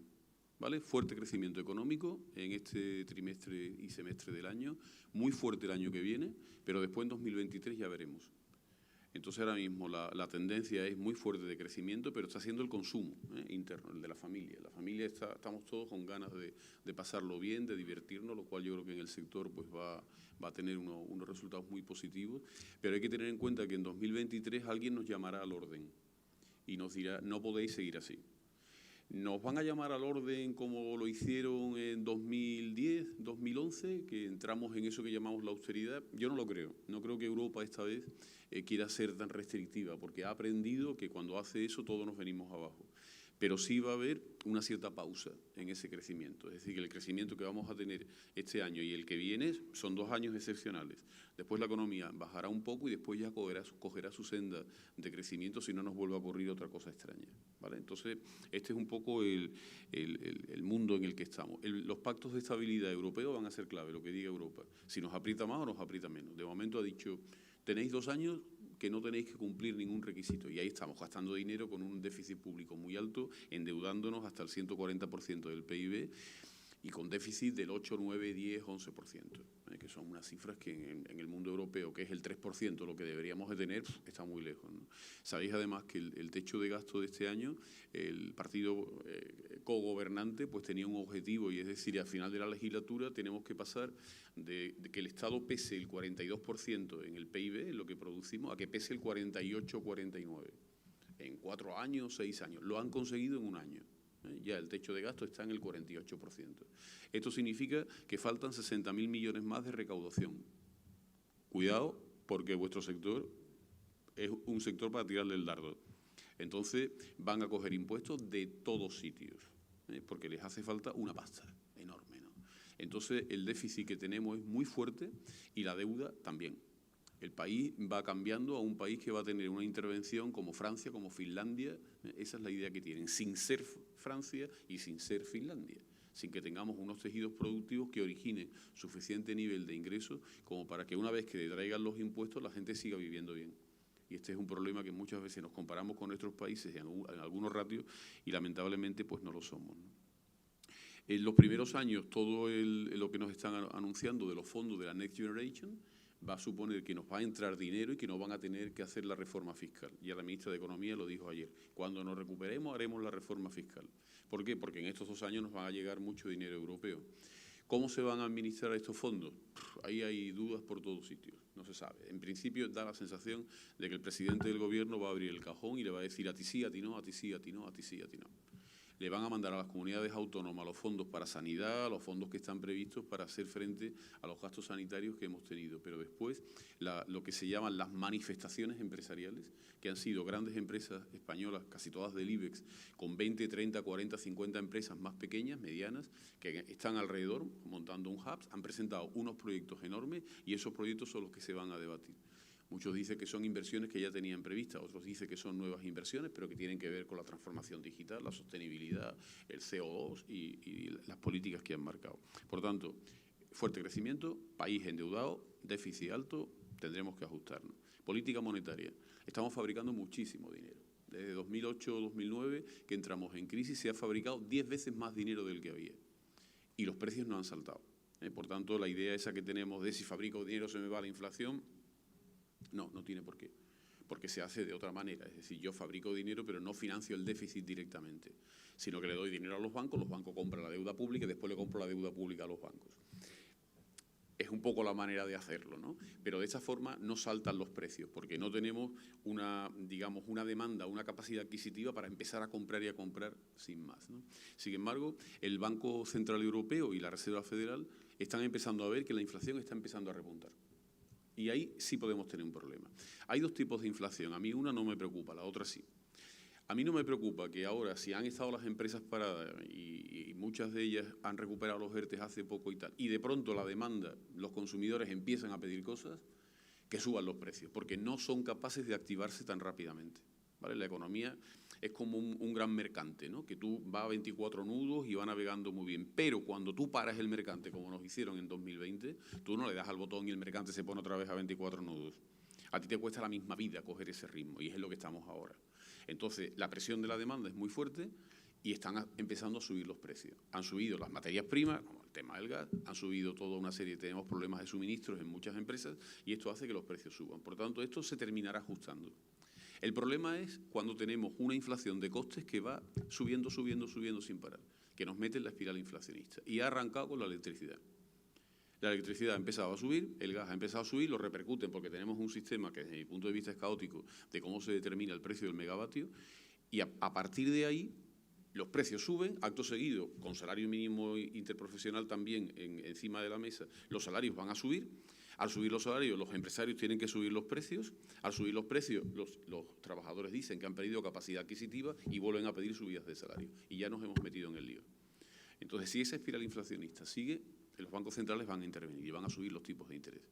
¿Vale? Fuerte crecimiento económico en este trimestre y semestre del año. Muy fuerte el año que viene, pero después en 2023 ya veremos. Entonces ahora mismo la tendencia es muy fuerte de crecimiento, pero está siendo el consumo interno, el de la familia. La familia estamos todos con ganas de pasarlo bien, de divertirnos, lo cual yo creo que en el sector pues va a tener unos resultados muy positivos. Pero hay que tener en cuenta que en 2023 alguien nos llamará al orden y nos dirá, no podéis seguir así. ¿Nos van a llamar al orden como lo hicieron en 2010, 2011, que entramos en eso que llamamos la austeridad? Yo no lo creo. No creo que Europa esta vez quiera ser tan restrictiva, porque ha aprendido que cuando hace eso todos nos venimos abajo. Pero sí va a haber una cierta pausa en ese crecimiento. Es decir, que el crecimiento que vamos a tener este año y el que viene son 2 años excepcionales. Después la economía bajará un poco y después ya cogerá su senda de crecimiento si no nos vuelve a ocurrir otra cosa extraña. ¿Vale? Entonces, este es un poco el mundo en el que estamos. Los pactos de estabilidad europeos van a ser clave, lo que diga Europa. Si nos aprieta más o nos aprieta menos. De momento ha dicho, tenéis 2 años que no tenéis que cumplir ningún requisito. Y ahí estamos gastando dinero con un déficit público muy alto, endeudándonos hasta el 140% del PIB y con déficit del 8, 9, 10, 11%, que son unas cifras que en el mundo europeo, que es el 3%, lo que deberíamos de tener, está muy lejos, ¿no? Sabéis además que el techo de gasto de este año, el partido cogobernante, pues tenía un objetivo, y es decir, al final de la legislatura tenemos que pasar de que el Estado pese el 42% en el PIB, en lo que producimos, a que pese el 48, 49%. En 4 años, 6 años. Lo han conseguido en un año. Ya el techo de gasto está en el 48%. Esto significa que faltan 60.000 millones más de recaudación. Cuidado, porque vuestro sector es un sector para tirarle el dardo. Entonces van a coger impuestos de todos sitios, porque les hace falta una pasta enorme, ¿no? Entonces el déficit que tenemos es muy fuerte y la deuda también. El país va cambiando a un país que va a tener una intervención como Francia, como Finlandia. Esa es la idea que tienen, sin ser Francia y sin ser Finlandia, sin que tengamos unos tejidos productivos que originen suficiente nivel de ingresos como para que una vez que traigan los impuestos la gente siga viviendo bien. Y este es un problema que muchas veces nos comparamos con nuestros países en algunos ratios y lamentablemente pues no lo somos, ¿no? En los primeros años todo lo que nos están anunciando de los fondos de la Next Generation va a suponer que nos va a entrar dinero y que no van a tener que hacer la reforma fiscal. Ya la ministra de Economía lo dijo ayer. Cuando nos recuperemos haremos la reforma fiscal. ¿Por qué? Porque en estos 2 años nos va a llegar mucho dinero europeo. ¿Cómo se van a administrar estos fondos? Ahí hay dudas por todos sitios, no se sabe. En principio da la sensación de que el presidente del gobierno va a abrir el cajón y le va a decir a ti sí, a ti no, a ti sí, a ti no, a ti sí, a ti no. Le van a mandar a las comunidades autónomas los fondos para sanidad, los fondos que están previstos para hacer frente a los gastos sanitarios que hemos tenido. Pero después, lo que se llaman las manifestaciones empresariales, que han sido grandes empresas españolas, casi todas del IBEX, con 20, 30, 40, 50 empresas más pequeñas, medianas, que están alrededor montando un hub, han presentado unos proyectos enormes y esos proyectos son los que se van a debatir. Muchos dicen que son inversiones que ya tenían previstas, otros dicen que son nuevas inversiones, pero que tienen que ver con la transformación digital, la sostenibilidad, el CO2 y las políticas que han marcado. Por tanto, fuerte crecimiento, país endeudado, déficit alto, tendremos que ajustarnos. Política monetaria. Estamos fabricando muchísimo dinero. Desde 2008-2009, que entramos en crisis, se ha fabricado 10 veces más dinero del que había. Y los precios no han saltado. Por tanto, la idea esa que tenemos de si fabrico dinero se me va la inflación, no tiene por qué, porque se hace de otra manera. Es decir, yo fabrico dinero pero no financio el déficit directamente, sino que le doy dinero a los bancos compran la deuda pública y después le compro la deuda pública a los bancos. Es un poco la manera de hacerlo, ¿no? Pero de esa forma no saltan los precios, porque no tenemos una demanda, una capacidad adquisitiva para empezar a comprar y a comprar sin más, ¿no? Sin embargo, el Banco Central Europeo y la Reserva Federal están empezando a ver que la inflación está empezando a repuntar. Y ahí sí podemos tener un problema. Hay dos tipos de inflación. A mí una no me preocupa, la otra sí. A mí no me preocupa que ahora, si han estado las empresas paradas y muchas de ellas han recuperado los ERTE hace poco y tal, y de pronto la demanda, los consumidores empiezan a pedir cosas, que suban los precios, porque no son capaces de activarse tan rápidamente, ¿vale? La economía es como un gran mercante, ¿no? Que tú vas a 24 nudos y va navegando muy bien, pero cuando tú paras el mercante, como nos hicieron en 2020, tú no le das al botón y el mercante se pone otra vez a 24 nudos. A ti te cuesta la misma vida coger ese ritmo y es lo que estamos ahora. Entonces, la presión de la demanda es muy fuerte y están empezando a subir los precios. Han subido las materias primas, como el tema del gas, han subido toda una serie, tenemos problemas de suministros en muchas empresas y esto hace que los precios suban. Por tanto, esto se terminará ajustando. El problema es cuando tenemos una inflación de costes que va subiendo, subiendo, subiendo sin parar, que nos mete en la espiral inflacionista. Y ha arrancado con la electricidad. La electricidad ha empezado a subir, el gas ha empezado a subir, lo repercuten porque tenemos un sistema que desde mi punto de vista es caótico de cómo se determina el precio del megavatio y a partir de ahí los precios suben, acto seguido, con salario mínimo interprofesional también encima de la mesa, los salarios van a subir. Al subir los salarios, los empresarios tienen que subir los precios. Al subir los precios, los trabajadores dicen que han perdido capacidad adquisitiva y vuelven a pedir subidas de salario. Y ya nos hemos metido en el lío. Entonces, si esa espiral inflacionista sigue, los bancos centrales van a intervenir y van a subir los tipos de interés.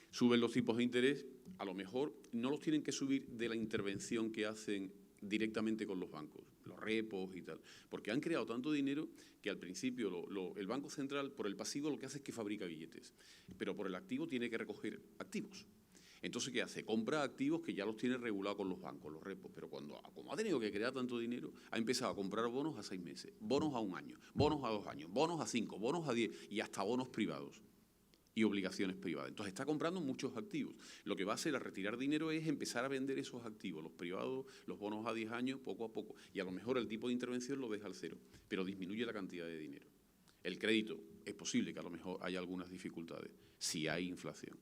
Suben los tipos de interés, a lo mejor no los tienen que subir de la intervención que hacen directamente con los bancos, los repos y tal, porque han creado tanto dinero que al principio el Banco Central por el pasivo lo que hace es que fabrica billetes, pero por el activo tiene que recoger activos. Entonces, ¿qué hace? Compra activos que ya los tiene regulados con los bancos, los repos, pero como ha tenido que crear tanto dinero, ha empezado a comprar bonos a 6 meses, bonos a 1 año, bonos a 2 años, bonos a 5, bonos a 10 y hasta bonos privados y obligaciones privadas. Entonces está comprando muchos activos. Lo que va a hacer al retirar dinero es empezar a vender esos activos, los privados, los bonos a 10 años, poco a poco. Y a lo mejor el tipo de intervención lo deja al cero, pero disminuye la cantidad de dinero. El crédito, es posible que a lo mejor haya algunas dificultades, si hay inflación.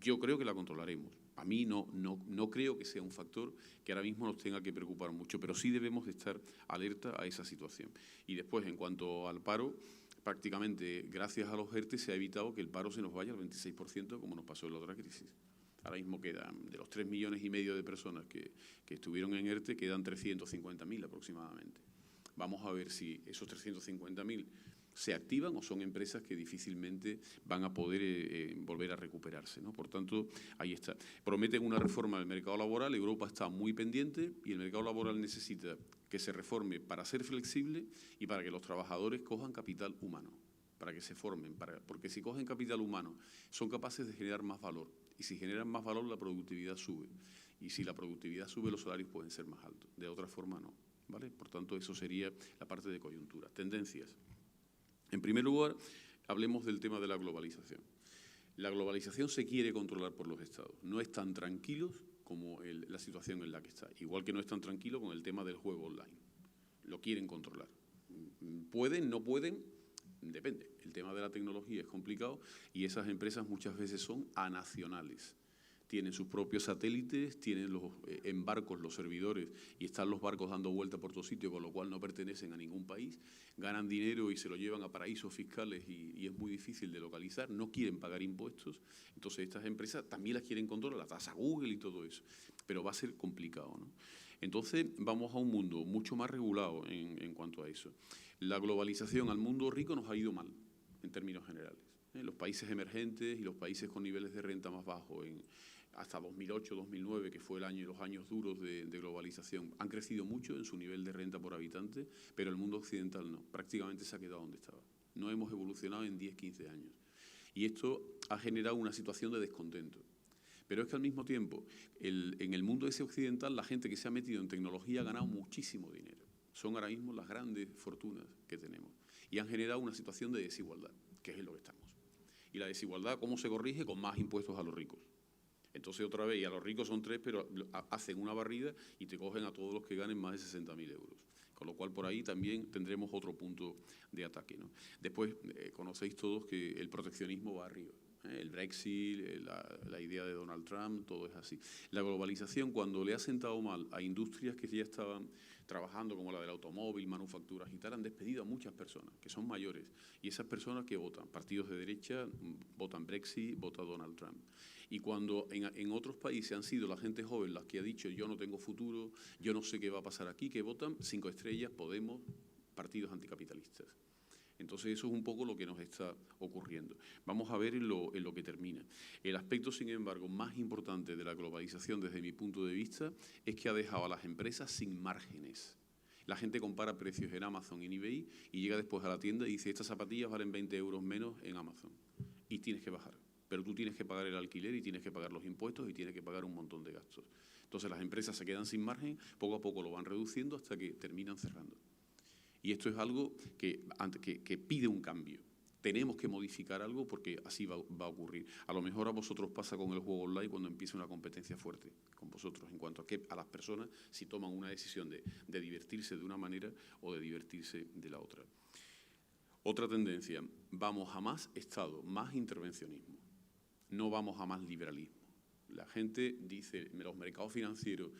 Yo creo que la controlaremos. A mí no creo que sea un factor que ahora mismo nos tenga que preocupar mucho, pero sí debemos de estar alerta a esa situación. Y después, en cuanto al paro, prácticamente gracias a los ERTE se ha evitado que el paro se nos vaya al 26%, como nos pasó en la otra crisis. Ahora mismo quedan, de los 3,5 millones de personas que estuvieron en ERTE, quedan 350.000 aproximadamente. Vamos a ver si esos 350.000 se activan o son empresas que difícilmente van a poder volver a recuperarse, ¿no? Por tanto, ahí está. Prometen una reforma del mercado laboral, Europa está muy pendiente y el mercado laboral necesita que se reforme para ser flexible y para que los trabajadores cojan capital humano, para que se formen, porque si cogen capital humano son capaces de generar más valor y si generan más valor la productividad sube y si la productividad sube los salarios pueden ser más altos, de otra forma no, ¿vale? Por tanto, eso sería la parte de coyuntura. Tendencias. En primer lugar, hablemos del tema de la globalización. La globalización se quiere controlar por los Estados. No están tranquilos como la situación en la que está. Igual que no están tranquilos con el tema del juego online. Lo quieren controlar. ¿Pueden? ¿No pueden? Depende. El tema de la tecnología es complicado y esas empresas muchas veces son anacionales. Tienen sus propios satélites, tienen en barcos los servidores y están los barcos dando vuelta por todo sitio, con lo cual no pertenecen a ningún país, ganan dinero y se lo llevan a paraísos fiscales y es muy difícil de localizar, no quieren pagar impuestos, entonces estas empresas también las quieren controlar, la tasa Google y todo eso, pero va a ser complicado, ¿no? Entonces vamos a un mundo mucho más regulado en cuanto a eso. La globalización al mundo rico nos ha ido mal, en términos generales. Los países emergentes y los países con niveles de renta más bajos, hasta 2008, 2009, que fue los años duros de globalización, han crecido mucho en su nivel de renta por habitante, pero el mundo occidental no, prácticamente se ha quedado donde estaba. No hemos evolucionado en 10, 15 años. Y esto ha generado una situación de descontento. Pero es que al mismo tiempo, en el mundo ese occidental, la gente que se ha metido en tecnología ha ganado muchísimo dinero. Son ahora mismo las grandes fortunas que tenemos. Y han generado una situación de desigualdad, que es en lo que estamos. Y la desigualdad, ¿cómo se corrige? Con más impuestos a los ricos. Entonces, otra vez, y a los ricos son 3, pero hacen una barrida y te cogen a todos los que ganen más de 60.000 euros. Con lo cual, por ahí también tendremos otro punto de ataque, ¿no? Después, conocéis todos que el proteccionismo va arriba. El Brexit, la idea de Donald Trump, todo es así. La globalización, cuando le ha sentado mal a industrias que ya estaban trabajando, como la del automóvil, manufacturas y tal, han despedido a muchas personas que son mayores. Y esas personas que votan, partidos de derecha, votan Brexit, votan Donald Trump. Y cuando en otros países han sido la gente joven las que ha dicho yo no tengo futuro, yo no sé qué va a pasar aquí, que votan 5 estrellas, Podemos, partidos anticapitalistas. Entonces eso es un poco lo que nos está ocurriendo. Vamos a ver en lo que termina. El aspecto, sin embargo, más importante de la globalización desde mi punto de vista es que ha dejado a las empresas sin márgenes. La gente compara precios en Amazon y en eBay y llega después a la tienda y dice estas zapatillas valen 20 euros menos en Amazon y tienes que bajar. Pero tú tienes que pagar el alquiler y tienes que pagar los impuestos y tienes que pagar un montón de gastos. Entonces las empresas se quedan sin margen, poco a poco lo van reduciendo hasta que terminan cerrando. Y esto es algo que pide un cambio. Tenemos que modificar algo porque así va a ocurrir. A lo mejor a vosotros pasa con el juego online cuando empieza una competencia fuerte con vosotros, en cuanto a que a las personas si toman una decisión de divertirse de una manera o de divertirse de la otra. Otra tendencia, vamos a más Estado, más intervencionismo. No vamos a más liberalismo. La gente dice, los mercados financieros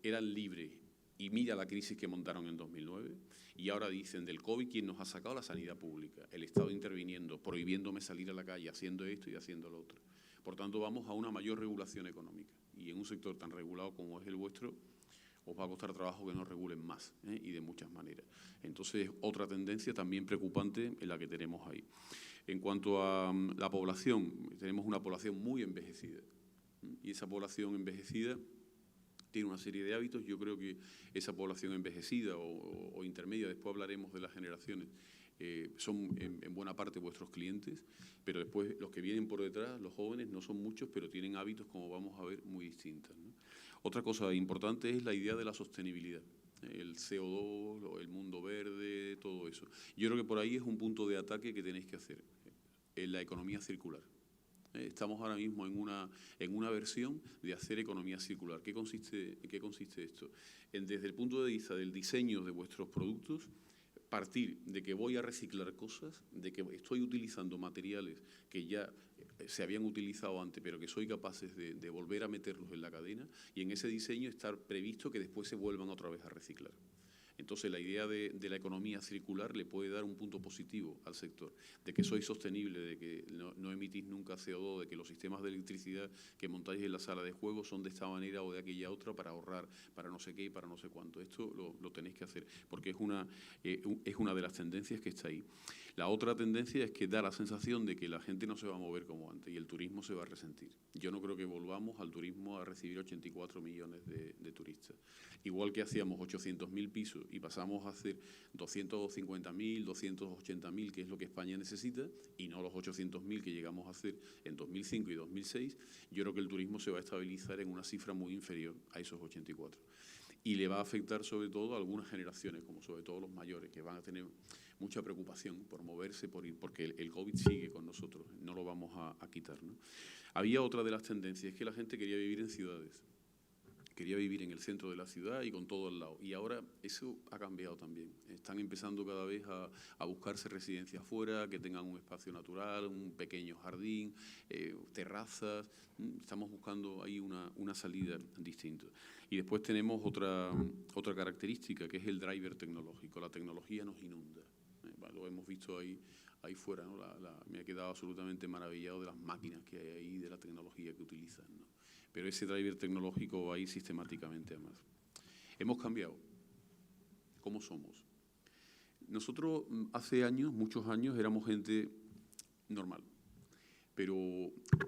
eran libres y mira la crisis que montaron en 2009 y ahora dicen del COVID, ¿quién nos ha sacado? La sanidad pública, el Estado interviniendo, prohibiéndome salir a la calle, haciendo esto y haciendo lo otro. Por tanto, vamos a una mayor regulación económica y en un sector tan regulado como es el vuestro, os va a costar trabajo que nos regulen más y de muchas maneras. Entonces, otra tendencia también preocupante en la que tenemos ahí. En cuanto a la población, tenemos una población muy envejecida y esa población envejecida tiene una serie de hábitos. Yo creo que esa población envejecida o intermedia, después hablaremos de las generaciones, son en buena parte vuestros clientes, pero después los que vienen por detrás, los jóvenes, no son muchos, pero tienen hábitos, como vamos a ver, muy distintos, ¿no? Otra cosa importante es la idea de la sostenibilidad, el CO2, el mundo verde, todo eso. Yo creo que por ahí es un punto de ataque que tenéis que hacer, en la economía circular. Estamos ahora mismo en una versión de hacer economía circular. ¿En qué consiste esto? Desde el punto de vista del diseño de vuestros productos, partir de que voy a reciclar cosas, de que estoy utilizando materiales que ya se habían utilizado antes, pero que soy capaces de volver a meterlos en la cadena, y en ese diseño estar previsto que después se vuelvan otra vez a reciclar. Entonces, la idea de la economía circular le puede dar un punto positivo al sector, de que sois sostenible, de que no emitís nunca CO2, de que los sistemas de electricidad que montáis en la sala de juego son de esta manera o de aquella otra para ahorrar, para no sé qué y para no sé cuánto. Esto lo tenéis que hacer, porque es una de las tendencias que está ahí. La otra tendencia es que da la sensación de que la gente no se va a mover como antes y el turismo se va a resentir. Yo no creo que volvamos al turismo a recibir 84 millones de turistas. Igual que hacíamos 800.000 pisos y pasamos a hacer 250.000, 280.000, que es lo que España necesita, y no los 800.000 que llegamos a hacer en 2005 y 2006, yo creo que el turismo se va a estabilizar en una cifra muy inferior a esos 84. Y le va a afectar sobre todo a algunas generaciones, como sobre todo los mayores, que van a tener mucha preocupación por moverse, por ir, porque el COVID sigue con nosotros, no lo vamos a quitar, ¿no? Había otra de las tendencias, que la gente quería vivir en ciudades. Quería vivir en el centro de la ciudad y con todo al lado. Y ahora eso ha cambiado también. Están empezando cada vez a buscarse residencias fuera, que tengan un espacio natural, un pequeño jardín, terrazas. Estamos buscando ahí una salida distinta. Y después tenemos otra característica, que es el driver tecnológico. La tecnología nos inunda. Lo hemos visto ahí fuera, ¿no? Me ha quedado absolutamente maravillado de las máquinas que hay ahí, de la tecnología que utilizan, ¿no? Pero ese driver tecnológico va ahí sistemáticamente a más. Hemos cambiado. ¿Cómo somos? Nosotros hace años, muchos años, éramos gente normal, pero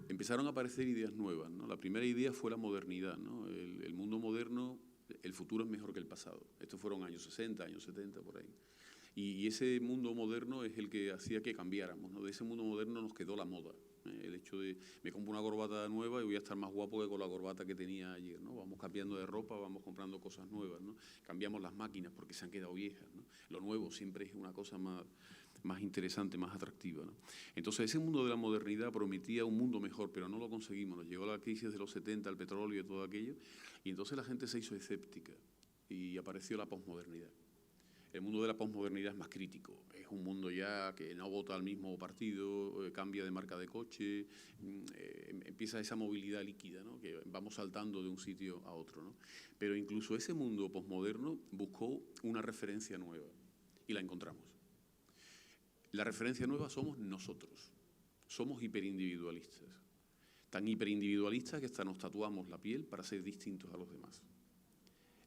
empezaron a aparecer ideas nuevas, ¿no? La primera idea fue la modernidad, ¿no? El mundo moderno, el futuro es mejor que el pasado. Estos fueron años 60, años 70, por ahí. Y ese mundo moderno es el que hacía que cambiáramos, ¿no? De ese mundo moderno nos quedó la moda. El hecho de, me compro una corbata nueva y voy a estar más guapo que con la corbata que tenía ayer, ¿no? Vamos cambiando de ropa, vamos comprando cosas nuevas, ¿no? Cambiamos las máquinas porque se han quedado viejas, ¿no? Lo nuevo siempre es una cosa más interesante, más atractiva, ¿no? Entonces, ese mundo de la modernidad prometía un mundo mejor, pero no lo conseguimos. Nos llegó la crisis de los 70, el petróleo y todo aquello, y entonces la gente se hizo escéptica y apareció la posmodernidad. El mundo de la posmodernidad es más crítico. Es un mundo ya que no vota al mismo partido, cambia de marca de coche, empieza esa movilidad líquida, ¿no? Que vamos saltando de un sitio a otro, ¿no? Pero incluso ese mundo posmoderno buscó una referencia nueva y la encontramos. La referencia nueva somos nosotros. Somos hiperindividualistas. Tan hiperindividualistas que hasta nos tatuamos la piel para ser distintos a los demás.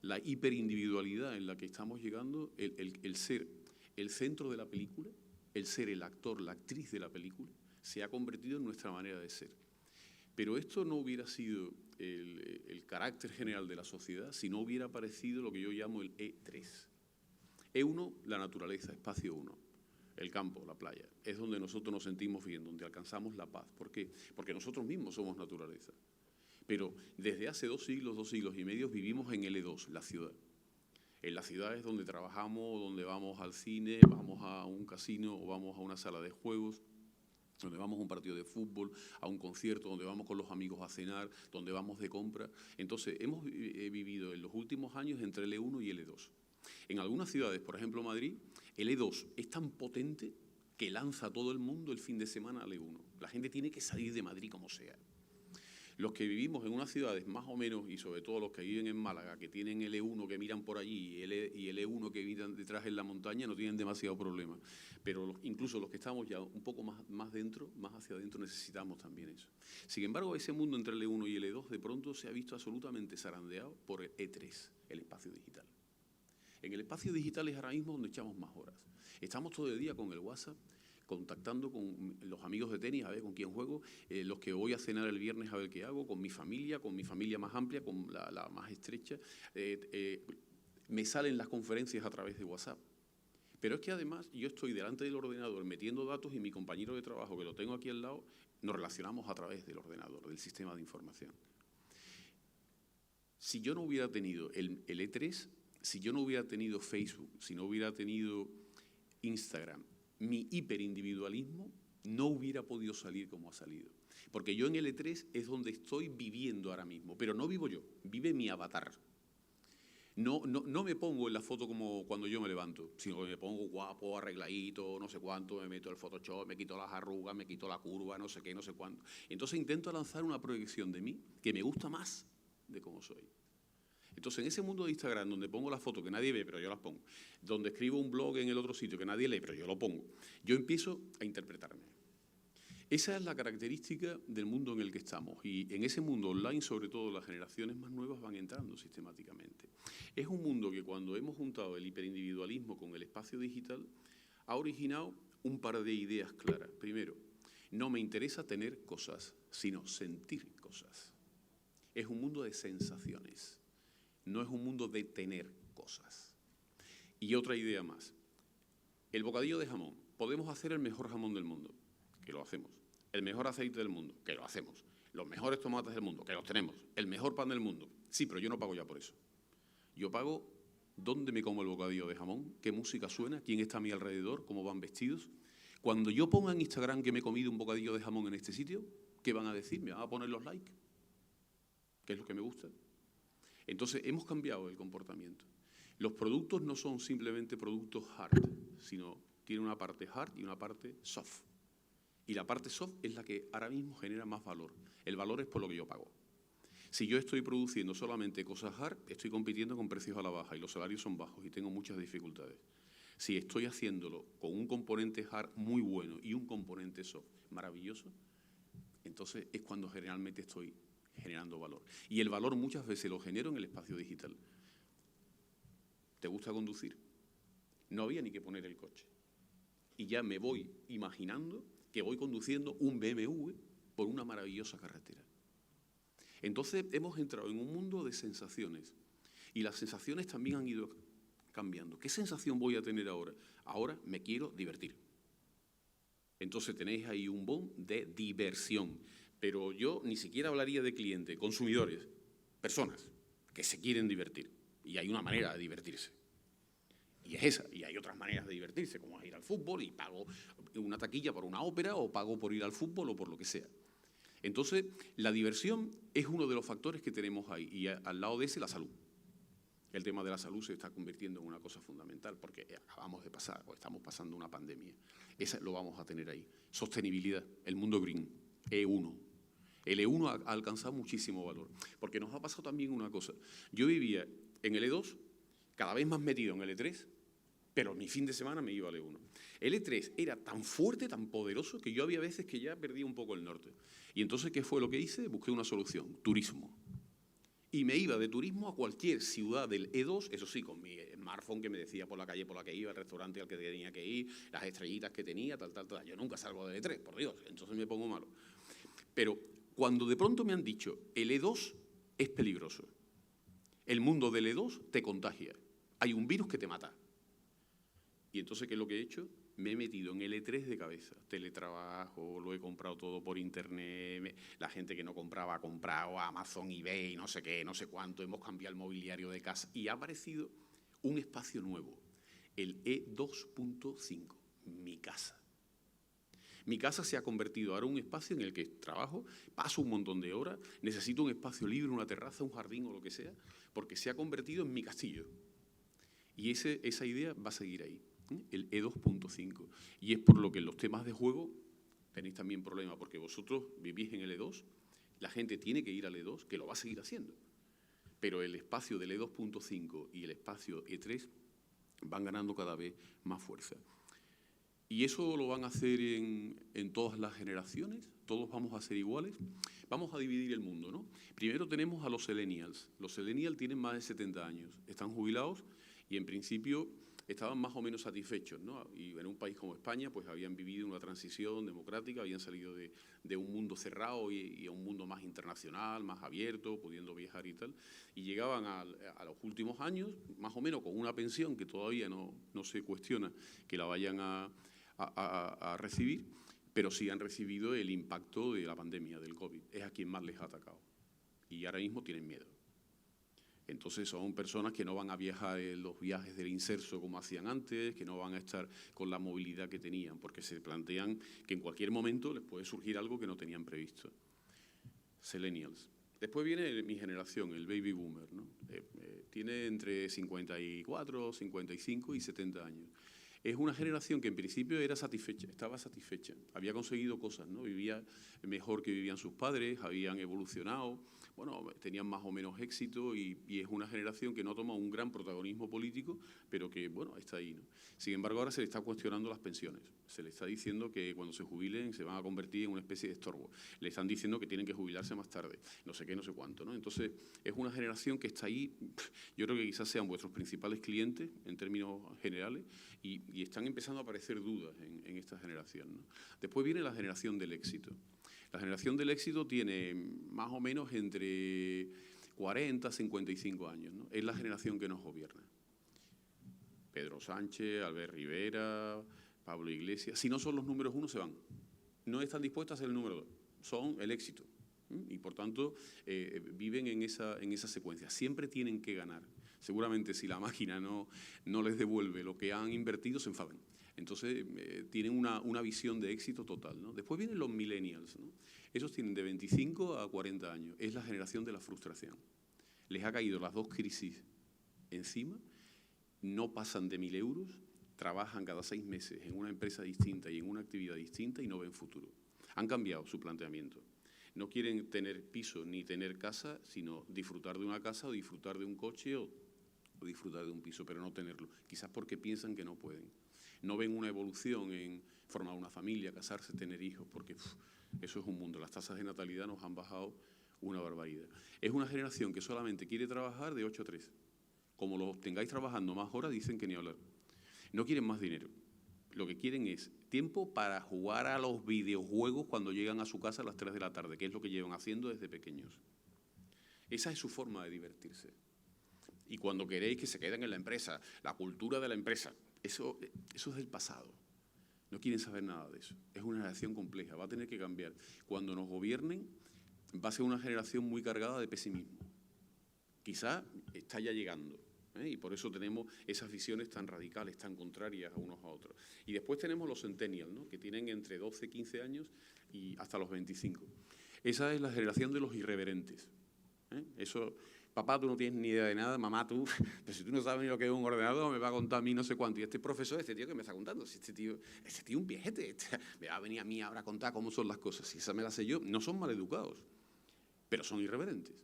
La hiperindividualidad en la que estamos llegando, el ser el centro de la película, el ser el actor, la actriz de la película, se ha convertido en nuestra manera de ser. Pero esto no hubiera sido el carácter general de la sociedad si no hubiera aparecido lo que yo llamo el E3. E1, la naturaleza, espacio 1. El campo, la playa, es donde nosotros nos sentimos bien, donde alcanzamos la paz. ¿Por qué? Porque nosotros mismos somos naturaleza. Pero desde hace 2 siglos y medio vivimos en L2, la ciudad. En las ciudades donde trabajamos, donde vamos al cine, vamos a un casino o vamos a una sala de juegos, donde vamos a un partido de fútbol, a un concierto, donde vamos con los amigos a cenar, donde vamos de compra. Entonces, hemos vivido en los últimos años entre el E1 y el E2. En algunas ciudades, por ejemplo Madrid, el E2 es tan potente que lanza a todo el mundo el fin de semana al E1. La gente tiene que salir de Madrid como sea. Los que vivimos en unas ciudades más o menos, y sobre todo los que viven en Málaga, que tienen el E1 que miran por allí y el E1 que miran detrás en la montaña, no tienen demasiado problema. Pero incluso los que estamos ya un poco más dentro, más hacia adentro, necesitamos también eso. Sin embargo, ese mundo entre el E1 y el E2 de pronto se ha visto absolutamente zarandeado por el E3, el espacio digital. En el espacio digital es ahora mismo donde echamos más horas. Estamos todo el día con el WhatsApp, contactando con los amigos de tenis, a ver con quién juego, los que voy a cenar el viernes a ver qué hago, con mi familia más amplia, con la más estrecha. Me salen las conferencias a través de WhatsApp. Pero es que además yo estoy delante del ordenador metiendo datos y mi compañero de trabajo, que lo tengo aquí al lado, nos relacionamos a través del ordenador, del sistema de información. Si yo no hubiera tenido el E3, si yo no hubiera tenido Facebook, si no hubiera tenido Instagram, mi hiperindividualismo no hubiera podido salir como ha salido. Porque yo en el E3 es donde estoy viviendo ahora mismo, pero no vivo yo, vive mi avatar. No me pongo en la foto como cuando yo me levanto, sino que me pongo guapo, arregladito, no sé cuánto, me meto el Photoshop, me quito las arrugas, me quito la curva, no sé qué, no sé cuánto. Entonces intento lanzar una proyección de mí que me gusta más de cómo soy. Entonces, en ese mundo de Instagram, donde pongo las fotos que nadie ve, pero yo las pongo, donde escribo un blog en el otro sitio que nadie lee, pero yo lo pongo, yo empiezo a interpretarme. Esa es la característica del mundo en el que estamos. Y en ese mundo online, sobre todo, las generaciones más nuevas van entrando sistemáticamente. Es un mundo que cuando hemos juntado el hiperindividualismo con el espacio digital, ha originado un par de ideas claras. Primero, no me interesa tener cosas, sino sentir cosas. Es un mundo de sensaciones. No es un mundo de tener cosas. Y otra idea más. El bocadillo de jamón. Podemos hacer el mejor jamón del mundo, que lo hacemos. El mejor aceite del mundo, que lo hacemos. Los mejores tomates del mundo, que los tenemos. El mejor pan del mundo. Sí, pero yo no pago ya por eso. Yo pago dónde me como el bocadillo de jamón, qué música suena, quién está a mi alrededor, cómo van vestidos. Cuando yo ponga en Instagram que me he comido un bocadillo de jamón en este sitio, ¿qué van a decir? ¿Me van a poner los likes? ¿Qué es lo que me gusta? Entonces, hemos cambiado el comportamiento. Los productos no son simplemente productos hard, sino tienen una parte hard y una parte soft. Y la parte soft es la que ahora mismo genera más valor. El valor es por lo que yo pago. Si yo estoy produciendo solamente cosas hard, estoy compitiendo con precios a la baja y los salarios son bajos y tengo muchas dificultades. Si estoy haciéndolo con un componente hard muy bueno y un componente soft maravilloso, entonces es cuando generalmente estoy generando valor. Y el valor muchas veces lo genero en el espacio digital. ¿Te gusta conducir? No había ni que poner el coche. Y ya me voy imaginando que voy conduciendo un BMW por una maravillosa carretera. Entonces hemos entrado en un mundo de sensaciones. Y las sensaciones también han ido cambiando. ¿Qué sensación voy a tener ahora? Ahora me quiero divertir. Entonces tenéis ahí un boom de diversión. Pero yo ni siquiera hablaría de clientes, consumidores, personas que se quieren divertir. Y hay una manera de divertirse. Y es esa. Y hay otras maneras de divertirse, como ir al fútbol y pago una taquilla por una ópera o pago por ir al fútbol o por lo que sea. Entonces, la diversión es uno de los factores que tenemos ahí. Y al lado de ese, la salud. El tema de la salud se está convirtiendo en una cosa fundamental porque acabamos de pasar o estamos pasando una pandemia. Eso lo vamos a tener ahí. Sostenibilidad, el mundo green, E1. El E1 ha alcanzado muchísimo valor porque nos ha pasado también una cosa. Yo vivía en el E2, cada vez más metido en el E3, pero mi fin de semana me iba al E1. El E3 era tan fuerte, tan poderoso, que yo había veces que ya perdía un poco el norte. Y entonces, ¿qué fue lo que hice? Busqué una solución, turismo. Y me iba de turismo a cualquier ciudad del E2, eso sí, con mi smartphone que me decía por la calle por la que iba, el restaurante al que tenía que ir, las estrellitas que tenía, tal. Yo nunca salgo del E3, por Dios, entonces me pongo malo. Pero cuando de pronto me han dicho, el E2 es peligroso, el mundo del E2 te contagia, hay un virus que te mata. Y entonces, ¿qué es lo que he hecho? Me he metido en el E3 de cabeza. Teletrabajo, lo he comprado todo por internet, la gente que no compraba ha comprado, Amazon, eBay, no sé qué, no sé cuánto, hemos cambiado el mobiliario de casa y ha aparecido un espacio nuevo, el E2.5, mi casa. Mi casa se ha convertido ahora en un espacio en el que trabajo, paso un montón de horas, necesito un espacio libre, una terraza, un jardín o lo que sea, porque se ha convertido en mi castillo. Y esa idea va a seguir ahí. El E2.5. Y es por lo que en los temas de juego tenéis también problemas, porque vosotros vivís en el E2, la gente tiene que ir al E2, que lo va a seguir haciendo. Pero el espacio del E2.5 y el espacio E3 van ganando cada vez más fuerza. Y eso lo van a hacer en todas las generaciones, todos vamos a ser iguales. Vamos a dividir el mundo, ¿no? Primero tenemos a los Selenials. Los Selenials tienen más de 70 años, están jubilados y en principio estaban más o menos satisfechos, ¿no? Y en un país como España, pues habían vivido una transición democrática, habían salido de un mundo cerrado y a un mundo más internacional, más abierto, pudiendo viajar y tal, y llegaban a los últimos años, más o menos con una pensión que todavía no se cuestiona que la vayan a recibir, pero sí han recibido el impacto de la pandemia, del COVID. Es a quien más les ha atacado. Y ahora mismo tienen miedo. Entonces son personas que no van a viajar en los viajes del inserso como hacían antes, que no van a estar con la movilidad que tenían, porque se plantean que en cualquier momento les puede surgir algo que no tenían previsto. Selenials. Después viene mi generación, el baby boomer, ¿no? Tiene entre 54, 55 y 70 años. Es una generación que en principio era satisfecha, estaba satisfecha, había conseguido cosas, ¿no? Vivía mejor que vivían sus padres, habían evolucionado, bueno, tenían más o menos éxito y es una generación que no toma un gran protagonismo político, pero que, bueno, está ahí, ¿no? Sin embargo, ahora se le está cuestionando las pensiones. Se le está diciendo que cuando se jubilen se van a convertir en una especie de estorbo. Le están diciendo que tienen que jubilarse más tarde, no sé qué, no sé cuánto, ¿no? Entonces, es una generación que está ahí. Yo creo que quizás sean vuestros principales clientes en términos generales y están empezando a aparecer dudas en esta generación, ¿no? Después viene la generación del éxito. La generación del éxito tiene más o menos entre 40 y 55 años, ¿no? Es la generación que nos gobierna. Pedro Sánchez, Albert Rivera, Pablo Iglesias. Si no son los números 1, se van. No están dispuestos a ser el número 2. Son el éxito. Y, por tanto, viven en esa secuencia. Siempre tienen que ganar. Seguramente, si la máquina no les devuelve lo que han invertido, se enfadan. Entonces, tienen una visión de éxito total, ¿no? Después vienen los millennials, ¿no? Esos tienen de 25 a 40 años. Es la generación de la frustración. Les ha caído las dos crisis encima. No pasan de 1.000 euros, trabajan cada 6 meses en una empresa distinta y en una actividad distinta y no ven futuro. Han cambiado su planteamiento. No quieren tener piso ni tener casa, sino disfrutar de una casa o disfrutar de un coche o disfrutar de un piso, pero no tenerlo. Quizás porque piensan que no pueden. No ven una evolución en formar una familia, casarse, tener hijos, porque eso es un mundo. Las tasas de natalidad nos han bajado una barbaridad. Es una generación que solamente quiere trabajar de 8 a 3. Como los tengáis trabajando más horas, dicen que ni hablar. No quieren más dinero. Lo que quieren es tiempo para jugar a los videojuegos cuando llegan a su casa a las 3 de la tarde, que es lo que llevan haciendo desde pequeños. Esa es su forma de divertirse. Y cuando queréis que se queden en la empresa, la cultura de la empresa, eso es del pasado. No quieren saber nada de eso. Es una generación compleja, va a tener que cambiar. Cuando nos gobiernen, va a ser una generación muy cargada de pesimismo. Quizá está ya llegando. Y por eso tenemos esas visiones tan radicales, tan contrarias a unos a otros. Y después tenemos los centennials, ¿no? Que tienen entre 12, 15 años y hasta los 25. Esa es la generación de los irreverentes. Eso papá, tú no tienes ni idea de nada, mamá, tú, pero si tú no sabes ni lo que es un ordenador, me va a contar a mí no sé cuánto. Y este profesor, este tío que me está contando, si este tío es un viejete, me va a venir a mí ahora a contar cómo son las cosas. Si esa me la sé yo, no son maleducados, pero son irreverentes.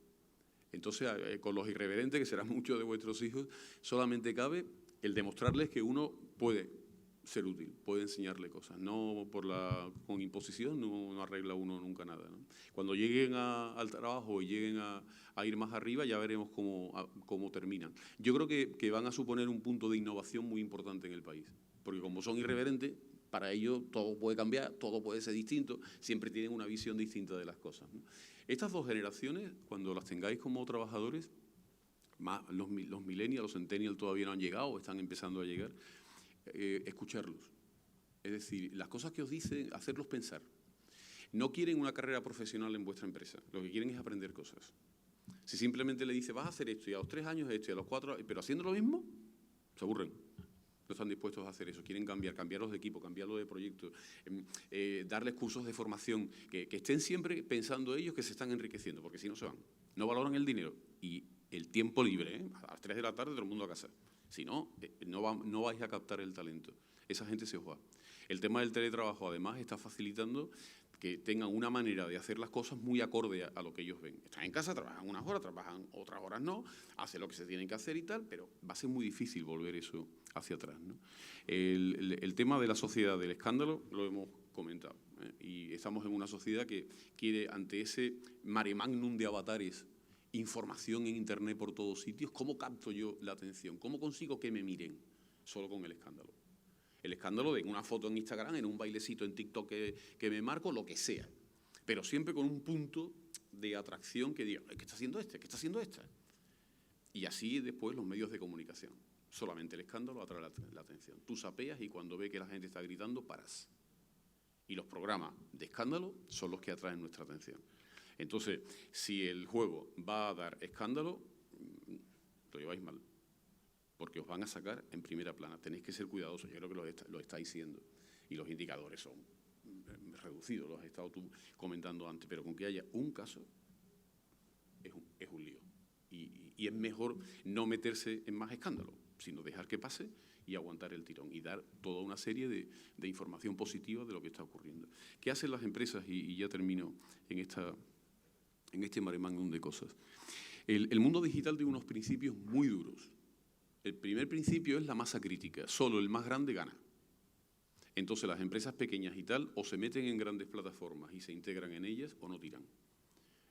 Entonces, con los irreverentes, que serán muchos de vuestros hijos, solamente cabe el demostrarles que uno puede ser útil, puede enseñarle cosas. No con imposición no arregla uno nunca nada, ¿no? Cuando lleguen al trabajo y lleguen a ir más arriba, ya veremos cómo terminan. Yo creo que van a suponer un punto de innovación muy importante en el país, porque como son irreverentes, para ellos todo puede cambiar, todo puede ser distinto, siempre tienen una visión distinta de las cosas, ¿no? Estas dos generaciones, cuando las tengáis como trabajadores, los millennials, los centennials todavía no han llegado o están empezando a llegar, escucharlos. Es decir, las cosas que os dicen, hacerlos pensar. No quieren una carrera profesional en vuestra empresa, lo que quieren es aprender cosas. Si simplemente le dices, vas a hacer esto, y a los 3 años esto, y a los 4, pero haciendo lo mismo, se aburren. No están dispuestos a hacer eso, quieren cambiarlos de equipo, cambiarlos de proyecto, darles cursos de formación, que estén siempre pensando ellos que se están enriqueciendo, porque si no se van. No valoran el dinero y el tiempo libre, a las 3 de la tarde todo el mundo a casa. Si no, no vais a captar el talento. Esa gente se os va. El tema del teletrabajo, además, está facilitando que tengan una manera de hacer las cosas muy acorde a lo que ellos ven. Están en casa, trabajan unas horas, trabajan otras horas no, hacen lo que se tienen que hacer y tal, pero va a ser muy difícil volver eso hacia atrás, ¿no? El tema de la sociedad del escándalo lo hemos comentado, y estamos en una sociedad que quiere, ante ese mare magnum de avatares, información en Internet por todos sitios, ¿cómo capto yo la atención? ¿Cómo consigo que me miren? Solo con el escándalo. El escándalo de una foto en Instagram, en un bailecito en TikTok que me marco, lo que sea. Pero siempre con un punto de atracción que diga, ¿qué está haciendo este? ¿Qué está haciendo esta? Y así después los medios de comunicación. Solamente el escándalo atrae la atención. Tú sapeas y cuando ve que la gente está gritando, paras. Y los programas de escándalo son los que atraen nuestra atención. Entonces, si el juego va a dar escándalo, lo lleváis mal, porque os van a sacar en primera plana. Tenéis que ser cuidadosos, yo creo que lo estáis siendo, y los indicadores son reducidos, los has estado tú comentando antes, pero con que haya un caso, es un lío. Y es mejor no meterse en más escándalo, sino dejar que pase y aguantar el tirón y dar toda una serie de información positiva de lo que está ocurriendo. ¿Qué hacen las empresas? Y ya termino en este mare magnum de cosas. El mundo digital tiene unos principios muy duros. El primer principio es la masa crítica. Solo el más grande gana. Entonces las empresas pequeñas y tal o se meten en grandes plataformas y se integran en ellas o no tiran.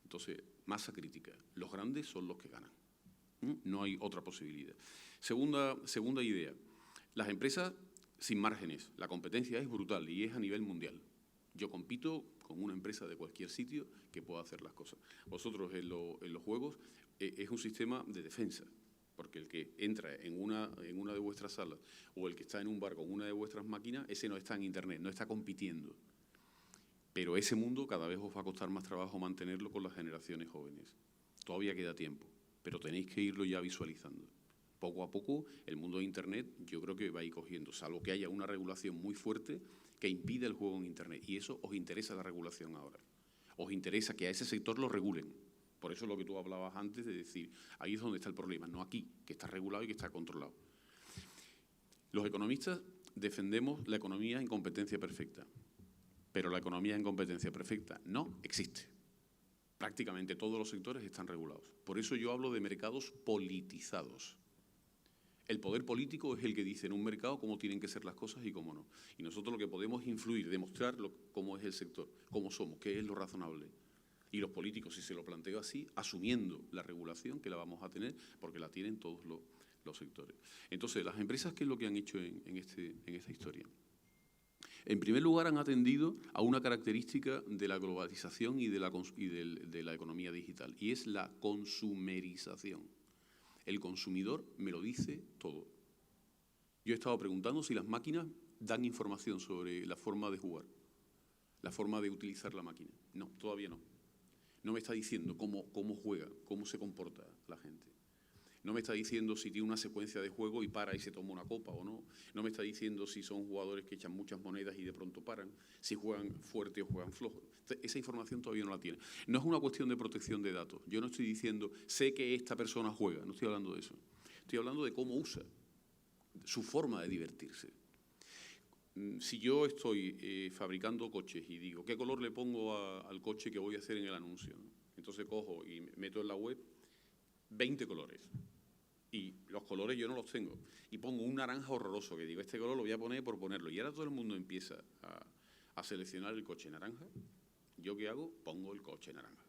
Entonces, masa crítica. Los grandes son los que ganan. No hay otra posibilidad. Segunda idea. Las empresas sin márgenes. La competencia es brutal y es a nivel mundial. Yo compito con una empresa de cualquier sitio que pueda hacer las cosas. Vosotros en los juegos es un sistema de defensa, porque el que entra en una de vuestras salas o el que está en un bar con una de vuestras máquinas, ese no está en Internet, no está compitiendo. Pero ese mundo cada vez os va a costar más trabajo mantenerlo con las generaciones jóvenes. Todavía queda tiempo, pero tenéis que irlo ya visualizando. Poco a poco el mundo de Internet yo creo que va a ir cogiendo, salvo que haya una regulación muy fuerte que impide el juego en Internet. Y eso os interesa la regulación ahora. Os interesa que a ese sector lo regulen. Por eso es lo que tú hablabas antes de decir, ahí es donde está el problema, no aquí, que está regulado y que está controlado. Los economistas defendemos la economía en competencia perfecta, pero la economía en competencia perfecta no existe. Prácticamente todos los sectores están regulados. Por eso yo hablo de mercados politizados. El poder político es el que dice en un mercado cómo tienen que ser las cosas y cómo no. Y nosotros lo que podemos influir, demostrar cómo es el sector, cómo somos, qué es lo razonable. Y los políticos, si se lo planteo así, asumiendo la regulación que la vamos a tener, porque la tienen todos los sectores. Entonces, las empresas, ¿qué es lo que han hecho en esta historia? En primer lugar, han atendido a una característica de la globalización y de la economía digital, y es la consumerización. El consumidor me lo dice todo. Yo he estado preguntando si las máquinas dan información sobre la forma de jugar, la forma de utilizar la máquina. No, todavía no. No me está diciendo cómo juega, cómo se comporta la gente. No me está diciendo si tiene una secuencia de juego y para y se toma una copa o no. No me está diciendo si son jugadores que echan muchas monedas y de pronto paran, si juegan fuerte o juegan flojo. Esa información todavía no la tiene. No es una cuestión de protección de datos. Yo no estoy diciendo, sé que esta persona juega, no estoy hablando de eso. Estoy hablando de cómo usa, su forma de divertirse. Si yo estoy fabricando coches y digo, ¿qué color le pongo al coche que voy a hacer en el anuncio? Entonces cojo y meto en la web 20 colores. Y los colores yo no los tengo. Y pongo un naranja horroroso, que digo, este color lo voy a poner por ponerlo. Y ahora todo el mundo empieza a seleccionar el coche naranja. ¿Yo qué hago? Pongo el coche naranja.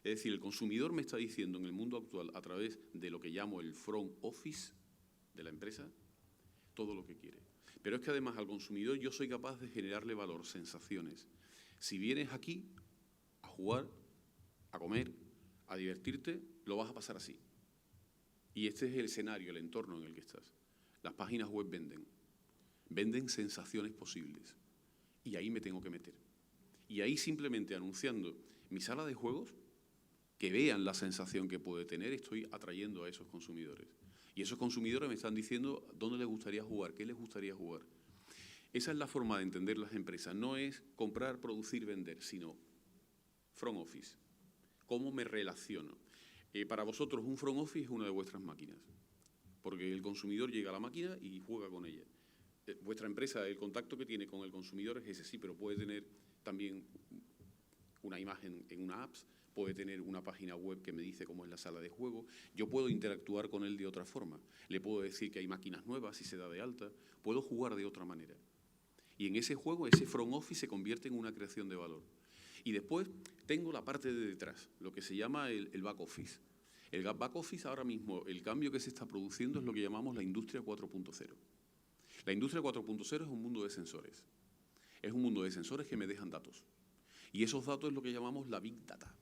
Es decir, el consumidor me está diciendo en el mundo actual, a través de lo que llamo el front office de la empresa, todo lo que quiere. Pero es que además al consumidor yo soy capaz de generarle valor, sensaciones. Si vienes aquí a jugar, a comer, a divertirte, lo vas a pasar así. Y este es el escenario, el entorno en el que estás. Las páginas web venden sensaciones posibles. Y ahí me tengo que meter. Y ahí simplemente anunciando mi sala de juegos, que vean la sensación que puede tener, estoy atrayendo a esos consumidores. Y esos consumidores me están diciendo dónde les gustaría jugar, qué les gustaría jugar. Esa es la forma de entender las empresas. No es comprar, producir, vender, sino front office. ¿Cómo me relaciono? Para vosotros un front office es una de vuestras máquinas, porque el consumidor llega a la máquina y juega con ella. Vuestra empresa, el contacto que tiene con el consumidor es ese, sí, pero puede tener también una imagen en una app, puede tener una página web que me dice cómo es la sala de juego. Yo puedo interactuar con él de otra forma. Le puedo decir que hay máquinas nuevas, si se da de alta. Puedo jugar de otra manera. Y en ese juego, ese front office se convierte en una creación de valor. Y después tengo la parte de detrás, lo que se llama el back office. El back office ahora mismo, el cambio que se está produciendo es lo que llamamos la industria 4.0. La industria 4.0 es un mundo de sensores. Es un mundo de sensores que me dejan datos. Y esos datos es lo que llamamos la Big Data.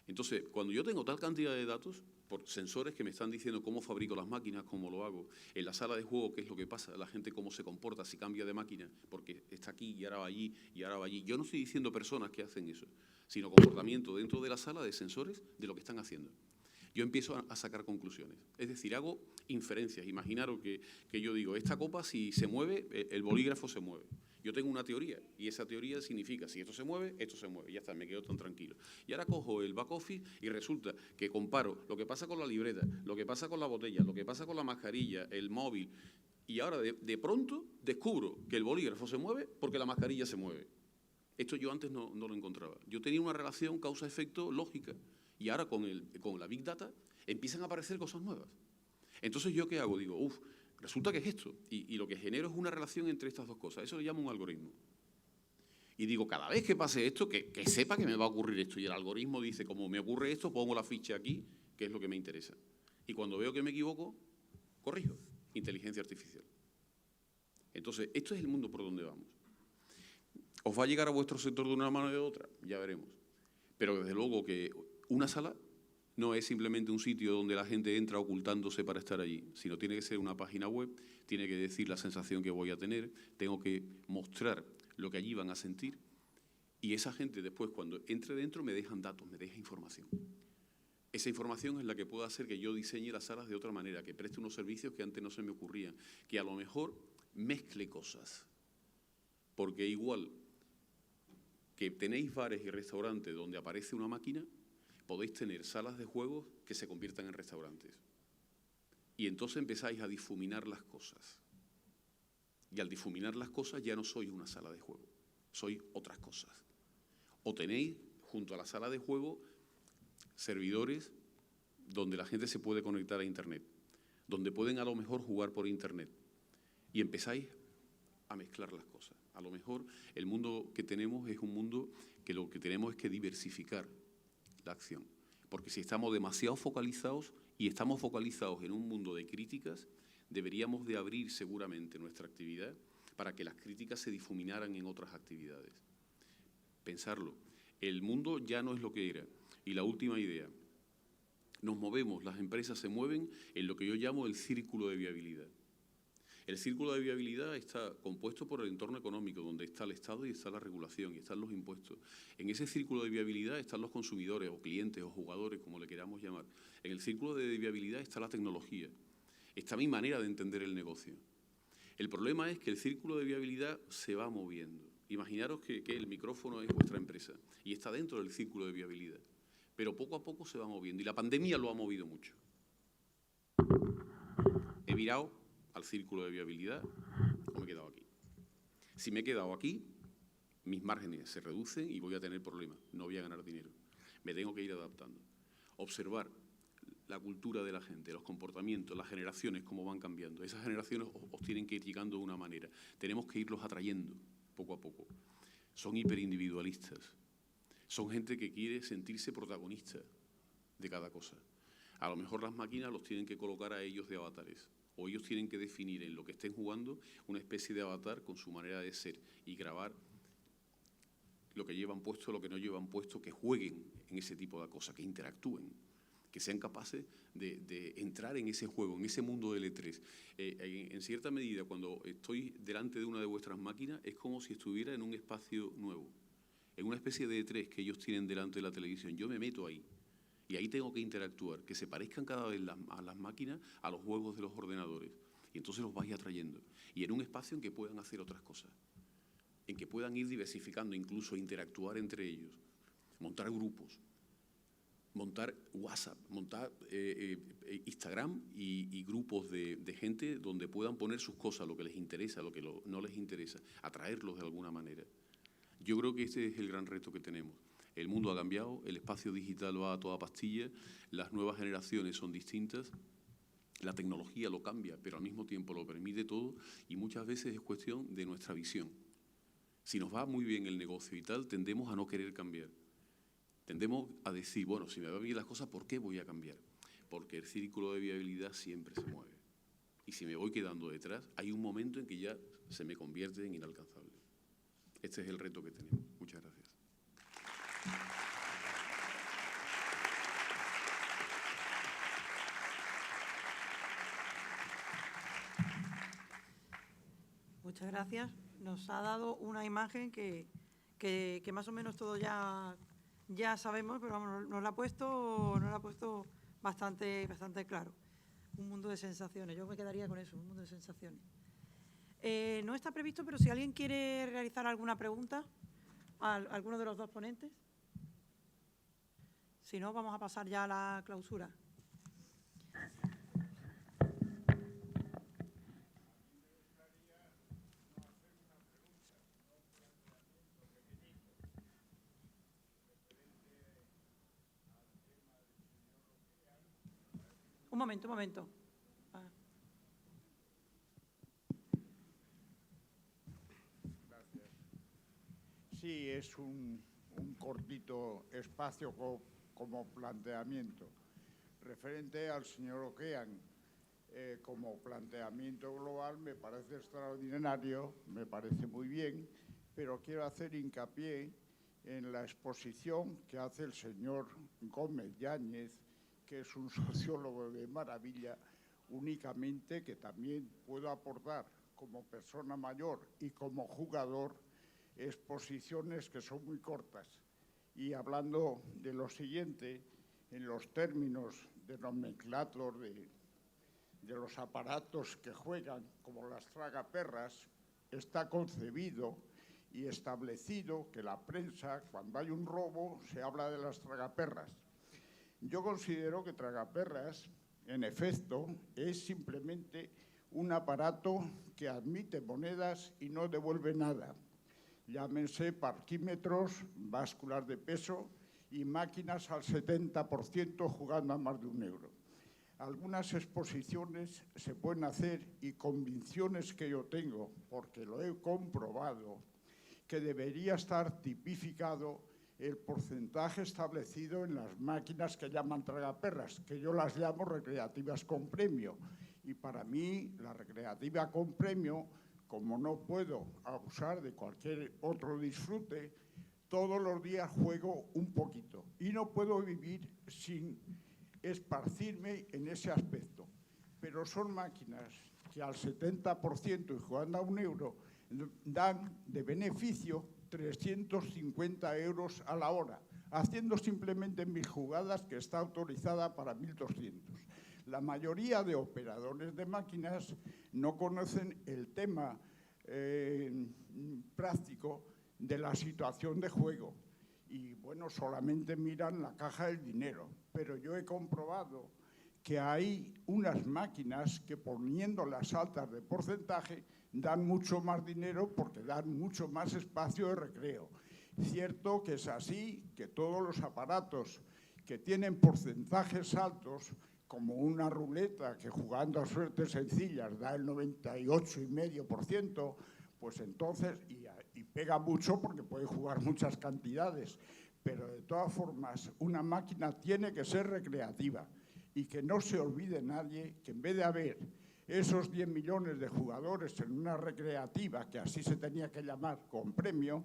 Entonces, cuando yo tengo tal cantidad de datos, por sensores que me están diciendo cómo fabrico las máquinas, cómo lo hago, en la sala de juego qué es lo que pasa, la gente cómo se comporta, si cambia de máquina, porque está aquí y ahora va allí y ahora va allí. Yo no estoy diciendo personas que hacen eso, sino comportamiento dentro de la sala de sensores de lo que están haciendo. Yo empiezo a sacar conclusiones. Es decir, hago inferencias. Imaginaros que yo digo, esta copa si se mueve, el bolígrafo se mueve. Yo tengo una teoría y esa teoría significa, si esto se mueve, ya está, me quedo tan tranquilo. Y ahora cojo el back office y resulta que comparo lo que pasa con la libreta, lo que pasa con la botella, lo que pasa con la mascarilla, el móvil, y ahora de pronto descubro que el bolígrafo se mueve porque la mascarilla se mueve. Esto yo antes no lo encontraba. Yo tenía una relación causa-efecto lógica y ahora con la Big Data empiezan a aparecer cosas nuevas. Entonces, ¿yo qué hago? Digo, resulta que es esto. Y lo que genero es una relación entre estas dos cosas. Eso le llamo un algoritmo. Y digo, cada vez que pase esto, que sepa que me va a ocurrir esto. Y el algoritmo dice, como me ocurre esto, pongo la ficha aquí, que es lo que me interesa. Y cuando veo que me equivoco, corrijo. Inteligencia artificial. Entonces, esto es el mundo por donde vamos. ¿Os va a llegar a vuestro sector de una mano o de otra? Ya veremos. Pero desde luego que una sala no es simplemente un sitio donde la gente entra ocultándose para estar allí, sino tiene que ser una página web, tiene que decir la sensación que voy a tener, tengo que mostrar lo que allí van a sentir y esa gente después cuando entre dentro me dejan datos, me deja información. Esa información es la que puede hacer que yo diseñe las salas de otra manera, que preste unos servicios que antes no se me ocurrían, que a lo mejor mezcle cosas, porque igual que tenéis bares y restaurantes donde aparece una máquina, podéis tener salas de juegos que se conviertan en restaurantes. Y entonces empezáis a difuminar las cosas. Y al difuminar las cosas ya no sois una sala de juego, sois otras cosas. O tenéis junto a la sala de juego servidores donde la gente se puede conectar a Internet, donde pueden a lo mejor jugar por Internet. Y empezáis a mezclar las cosas. A lo mejor el mundo que tenemos es un mundo que lo que tenemos es que diversificar la acción. Porque si estamos demasiado focalizados y estamos focalizados en un mundo de críticas, deberíamos de abrir seguramente nuestra actividad para que las críticas se difuminaran en otras actividades. Pensarlo. El mundo ya no es lo que era. Y la última idea. Nos movemos, las empresas se mueven en lo que yo llamo el círculo de viabilidad. El círculo de viabilidad está compuesto por el entorno económico, donde está el Estado y está la regulación y están los impuestos. En ese círculo de viabilidad están los consumidores o clientes o jugadores, como le queramos llamar. En el círculo de viabilidad está la tecnología, está mi manera de entender el negocio. El problema es que el círculo de viabilidad se va moviendo. Imaginaros que el micrófono es vuestra empresa y está dentro del círculo de viabilidad, pero poco a poco se va moviendo y la pandemia lo ha movido mucho. He virado al círculo de viabilidad o me he quedado aquí. Si me he quedado aquí, mis márgenes se reducen y voy a tener problemas, no voy a ganar dinero. Me tengo que ir adaptando. Observar la cultura de la gente, los comportamientos, las generaciones, cómo van cambiando. Esas generaciones os tienen que ir llegando de una manera. Tenemos que irlos atrayendo poco a poco. Son hiperindividualistas. Son gente que quiere sentirse protagonista de cada cosa. A lo mejor las máquinas los tienen que colocar a ellos de avatares. O ellos tienen que definir en lo que estén jugando una especie de avatar con su manera de ser y grabar lo que llevan puesto, lo que no llevan puesto, que jueguen en ese tipo de cosas, que interactúen, que sean capaces de entrar en ese juego, en ese mundo del E3. En cierta medida, cuando estoy delante de una de vuestras máquinas, es como si estuviera en un espacio nuevo, en una especie de E3 que ellos tienen delante de la televisión. Yo me meto ahí. Y ahí tengo que interactuar, que se parezcan cada vez a las máquinas a los juegos de los ordenadores. Y entonces los vais atrayendo. Y en un espacio en que puedan hacer otras cosas, en que puedan ir diversificando, incluso interactuar entre ellos, montar grupos, montar WhatsApp, montar Instagram y grupos de gente donde puedan poner sus cosas, lo que les interesa, lo que no les interesa, atraerlos de alguna manera. Yo creo que este es el gran reto que tenemos. El mundo ha cambiado, el espacio digital va a toda pastilla, las nuevas generaciones son distintas, la tecnología lo cambia, pero al mismo tiempo lo permite todo y muchas veces es cuestión de nuestra visión. Si nos va muy bien el negocio y tal, tendemos a no querer cambiar. Tendemos a decir, bueno, si me van bien las cosas, ¿por qué voy a cambiar? Porque el círculo de viabilidad siempre se mueve. Y si me voy quedando detrás, hay un momento en que ya se me convierte en inalcanzable. Este es el reto que tenemos. Muchas gracias. Muchas gracias. Nos ha dado una imagen que más o menos todos ya sabemos, pero vamos, nos la ha puesto bastante claro. Un mundo de sensaciones. Yo me quedaría con eso, un mundo de sensaciones. No está previsto, pero si alguien quiere realizar alguna pregunta a alguno de los dos ponentes. Si no, vamos a pasar ya a la clausura. Un momento. Gracias. Sí, es un cortito espacio como planteamiento. Referente al señor Ocean, como planteamiento global me parece extraordinario, me parece muy bien, pero quiero hacer hincapié en la exposición que hace el señor Gómez Yáñez, que es un sociólogo de maravilla, únicamente que también puedo aportar como persona mayor y como jugador exposiciones que son muy cortas. Y hablando de lo siguiente, en los términos de nomenclator de los aparatos que juegan, como las tragaperras, está concebido y establecido que la prensa, cuando hay un robo, se habla de las tragaperras. Yo considero que tragaperras, en efecto, es simplemente un aparato que admite monedas y no devuelve nada. Llámense parquímetros, básculas de peso y máquinas al 70% jugando a más de €1. Algunas exposiciones se pueden hacer y convicciones que yo tengo, porque lo he comprobado, que debería estar tipificado el porcentaje establecido en las máquinas que llaman tragaperras, que yo las llamo recreativas con premio. Y para mí, la recreativa con premio, como no puedo abusar de cualquier otro disfrute, todos los días juego un poquito y no puedo vivir sin esparcirme en ese aspecto. Pero son máquinas que al 70% y jugando a €1 dan de beneficio 350 € a la hora, haciendo simplemente 1000 jugadas, que está autorizada para 1200. La mayoría de operadores de máquinas no conocen el tema práctico de la situación de juego y, bueno, solamente miran la caja del dinero. Pero yo he comprobado que hay unas máquinas que, poniéndolas altas de porcentaje, dan mucho más dinero porque dan mucho más espacio de recreo. Cierto que es así, que todos los aparatos que tienen porcentajes altos, como una ruleta que jugando a suertes sencillas da el 98,5%, pues entonces, y pega mucho porque puede jugar muchas cantidades, pero de todas formas una máquina tiene que ser recreativa y que no se olvide nadie que en vez de haber esos 10 millones de jugadores en una recreativa, que así se tenía que llamar, con premio,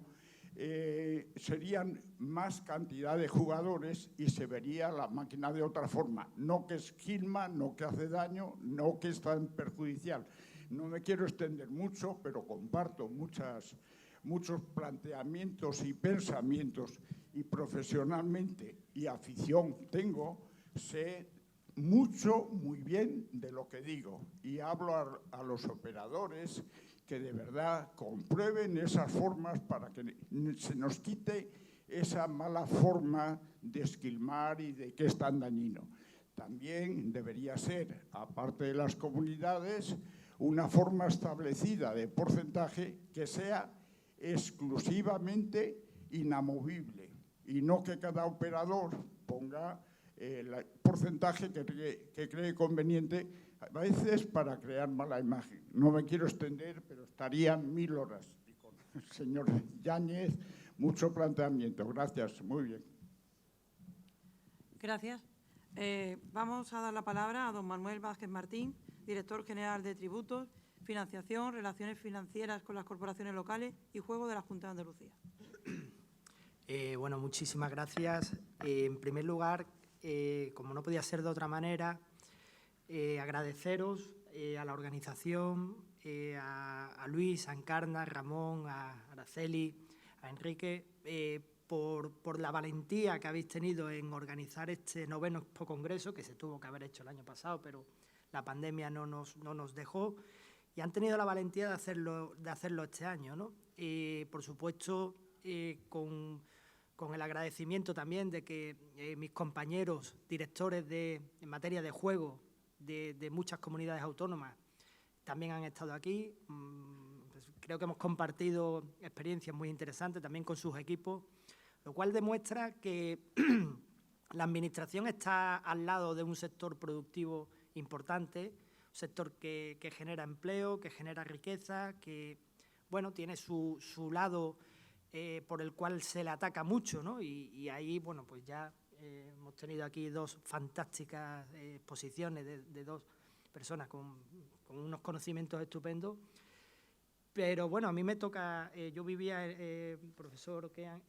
serían más cantidad de jugadores y se vería la máquina de otra forma. No que esquilma, no que hace daño, no que es tan perjudicial. No me quiero extender mucho, pero comparto muchos planteamientos y pensamientos, y profesionalmente y afición tengo, sé muy bien de lo que digo, y hablo a los operadores que de verdad comprueben esas formas para que se nos quite esa mala forma de esquilmar y de que es tan dañino. También debería ser, aparte de las comunidades, una forma establecida de porcentaje que sea exclusivamente inamovible y no que cada operador ponga el porcentaje que cree conveniente, a veces para crear mala imagen. No me quiero extender, pero estarían 1000 horas. Y con el señor Yáñez, mucho planteamiento. Gracias, muy bien. Gracias. Vamos a dar la palabra a don Manuel Vázquez Martín, director general de Tributos, Financiación, Relaciones Financieras con las Corporaciones Locales y Juego de la Junta de Andalucía. Bueno, muchísimas gracias. En primer lugar, como no podía ser de otra manera, agradeceros a la organización, a Luis, a Encarna, a Ramón, a Araceli, a Enrique, por la valentía que habéis tenido en organizar este 9º Expo Congreso, que se tuvo que haber hecho el año pasado, pero la pandemia no nos dejó, y han tenido la valentía de hacerlo este año, ¿no? Por supuesto, con el agradecimiento también de que mis compañeros directores en materia de juego de muchas comunidades autónomas también han estado aquí. Pues creo que hemos compartido experiencias muy interesantes también con sus equipos, lo cual demuestra que la Administración está al lado de un sector productivo importante, un sector que genera empleo, que genera riqueza, que bueno, tiene su lado por el cual se le ataca mucho, ¿no? Y ahí, bueno, pues ya hemos tenido aquí dos fantásticas exposiciones de dos personas con unos conocimientos estupendos. Pero bueno, a mí me toca, yo vivía, profesor Oquean,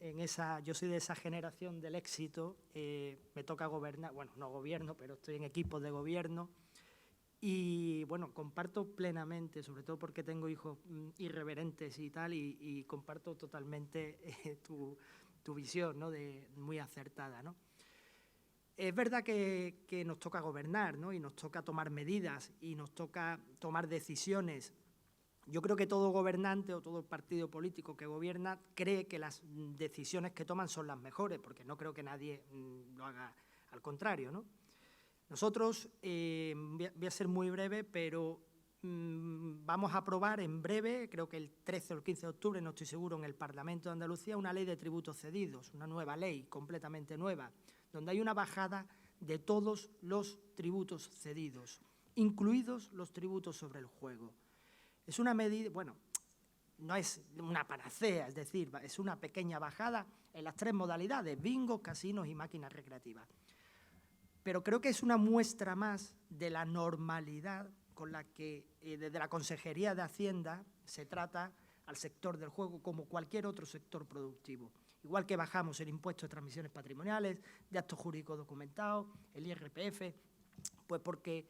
yo soy de esa generación del éxito, me toca gobernar, bueno, no gobierno, pero estoy en equipos de gobierno. Y bueno, comparto plenamente, sobre todo porque tengo hijos irreverentes y tal, y comparto totalmente tu visión, ¿no? Muy acertada, ¿no? Es verdad que nos toca gobernar, ¿no? Y nos toca tomar medidas y nos toca tomar decisiones. Yo creo que todo gobernante o todo partido político que gobierna cree que las decisiones que toman son las mejores, porque no creo que nadie lo haga al contrario, ¿no? Nosotros, voy a ser muy breve, pero vamos a aprobar en breve, creo que el 13 o el 15 de octubre, no estoy seguro, en el Parlamento de Andalucía, una ley de tributos cedidos, una nueva ley, completamente nueva, donde hay una bajada de todos los tributos cedidos, incluidos los tributos sobre el juego. Es una medida, bueno, no es una panacea, es decir, es una pequeña bajada en las 3 modalidades, bingo, casinos y máquinas recreativas. Pero creo que es una muestra más de la normalidad con la que desde la Consejería de Hacienda se trata al sector del juego como cualquier otro sector productivo. Igual que bajamos el impuesto de transmisiones patrimoniales, de actos jurídicos documentados, el IRPF, pues porque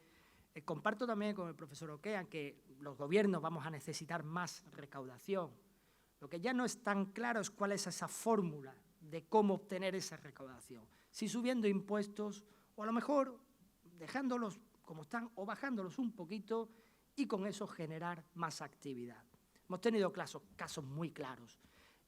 Comparto también con el profesor Oquean que los gobiernos vamos a necesitar más recaudación. Lo que ya no es tan claro es cuál es esa fórmula de cómo obtener esa recaudación. Si subiendo impuestos o a lo mejor dejándolos como están o bajándolos un poquito y con eso generar más actividad. Hemos tenido casos muy claros.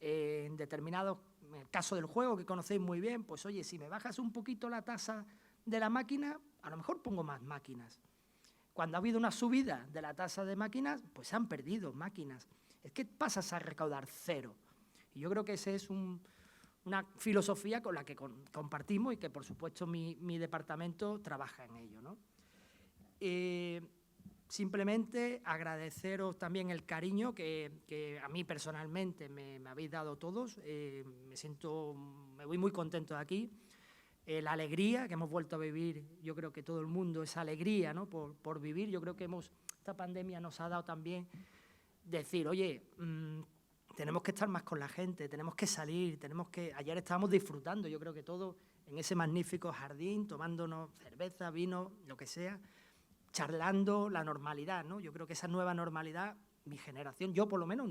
En determinados, en el caso del juego que conocéis muy bien, pues oye, si me bajas un poquito la tasa de la máquina, a lo mejor pongo más máquinas. Cuando ha habido una subida de la tasa de máquinas, pues se han perdido máquinas. Es que pasas a recaudar cero. Y yo creo que esa es una filosofía con la que compartimos y que, por supuesto, mi departamento trabaja en ello, ¿no? Simplemente agradeceros también el cariño que a mí personalmente me habéis dado todos. Me voy muy contento de aquí. La alegría que hemos vuelto a vivir, yo creo que todo el mundo, esa alegría, ¿no? por vivir. Yo creo que esta pandemia nos ha dado también decir, oye, tenemos que estar más con la gente, tenemos que salir, ayer estábamos disfrutando, yo creo que todos en ese magnífico jardín, tomándonos cerveza, vino, lo que sea, charlando la normalidad, ¿no? Yo creo que esa nueva normalidad, mi generación, yo por lo menos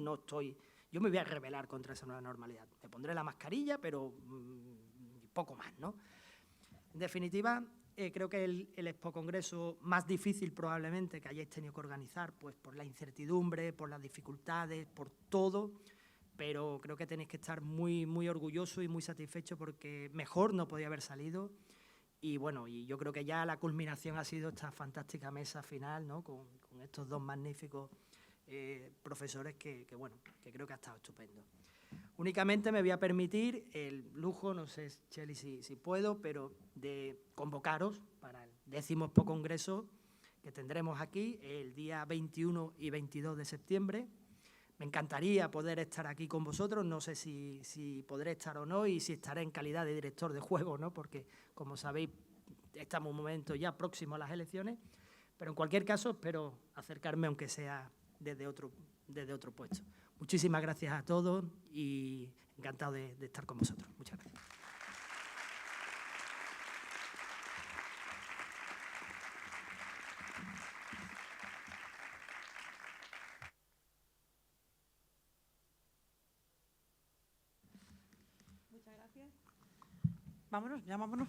yo me voy a rebelar contra esa nueva normalidad. Me pondré la mascarilla, pero poco más, ¿no? En definitiva, creo que el Expo Congreso más difícil probablemente que hayáis tenido que organizar, pues por la incertidumbre, por las dificultades, por todo, pero creo que tenéis que estar muy, muy orgullosos y muy satisfechos porque mejor no podía haber salido. Y bueno, y yo creo que ya la culminación ha sido esta fantástica mesa final, ¿no? con estos dos magníficos profesores que creo que ha estado estupendo. Únicamente me voy a permitir el lujo, no sé, Cheli, si puedo, pero de convocaros para el 10º Expo Congreso que tendremos aquí el día 21 y 22 de septiembre. Me encantaría poder estar aquí con vosotros, no sé si podré estar o no y si estaré en calidad de director de juego, ¿no? Porque, como sabéis, estamos en un momento ya próximo a las elecciones, pero en cualquier caso espero acercarme, aunque sea desde otro puesto. Muchísimas gracias a todos y encantado de estar con vosotros. Muchas gracias. Muchas gracias. Vámonos, ya vámonos.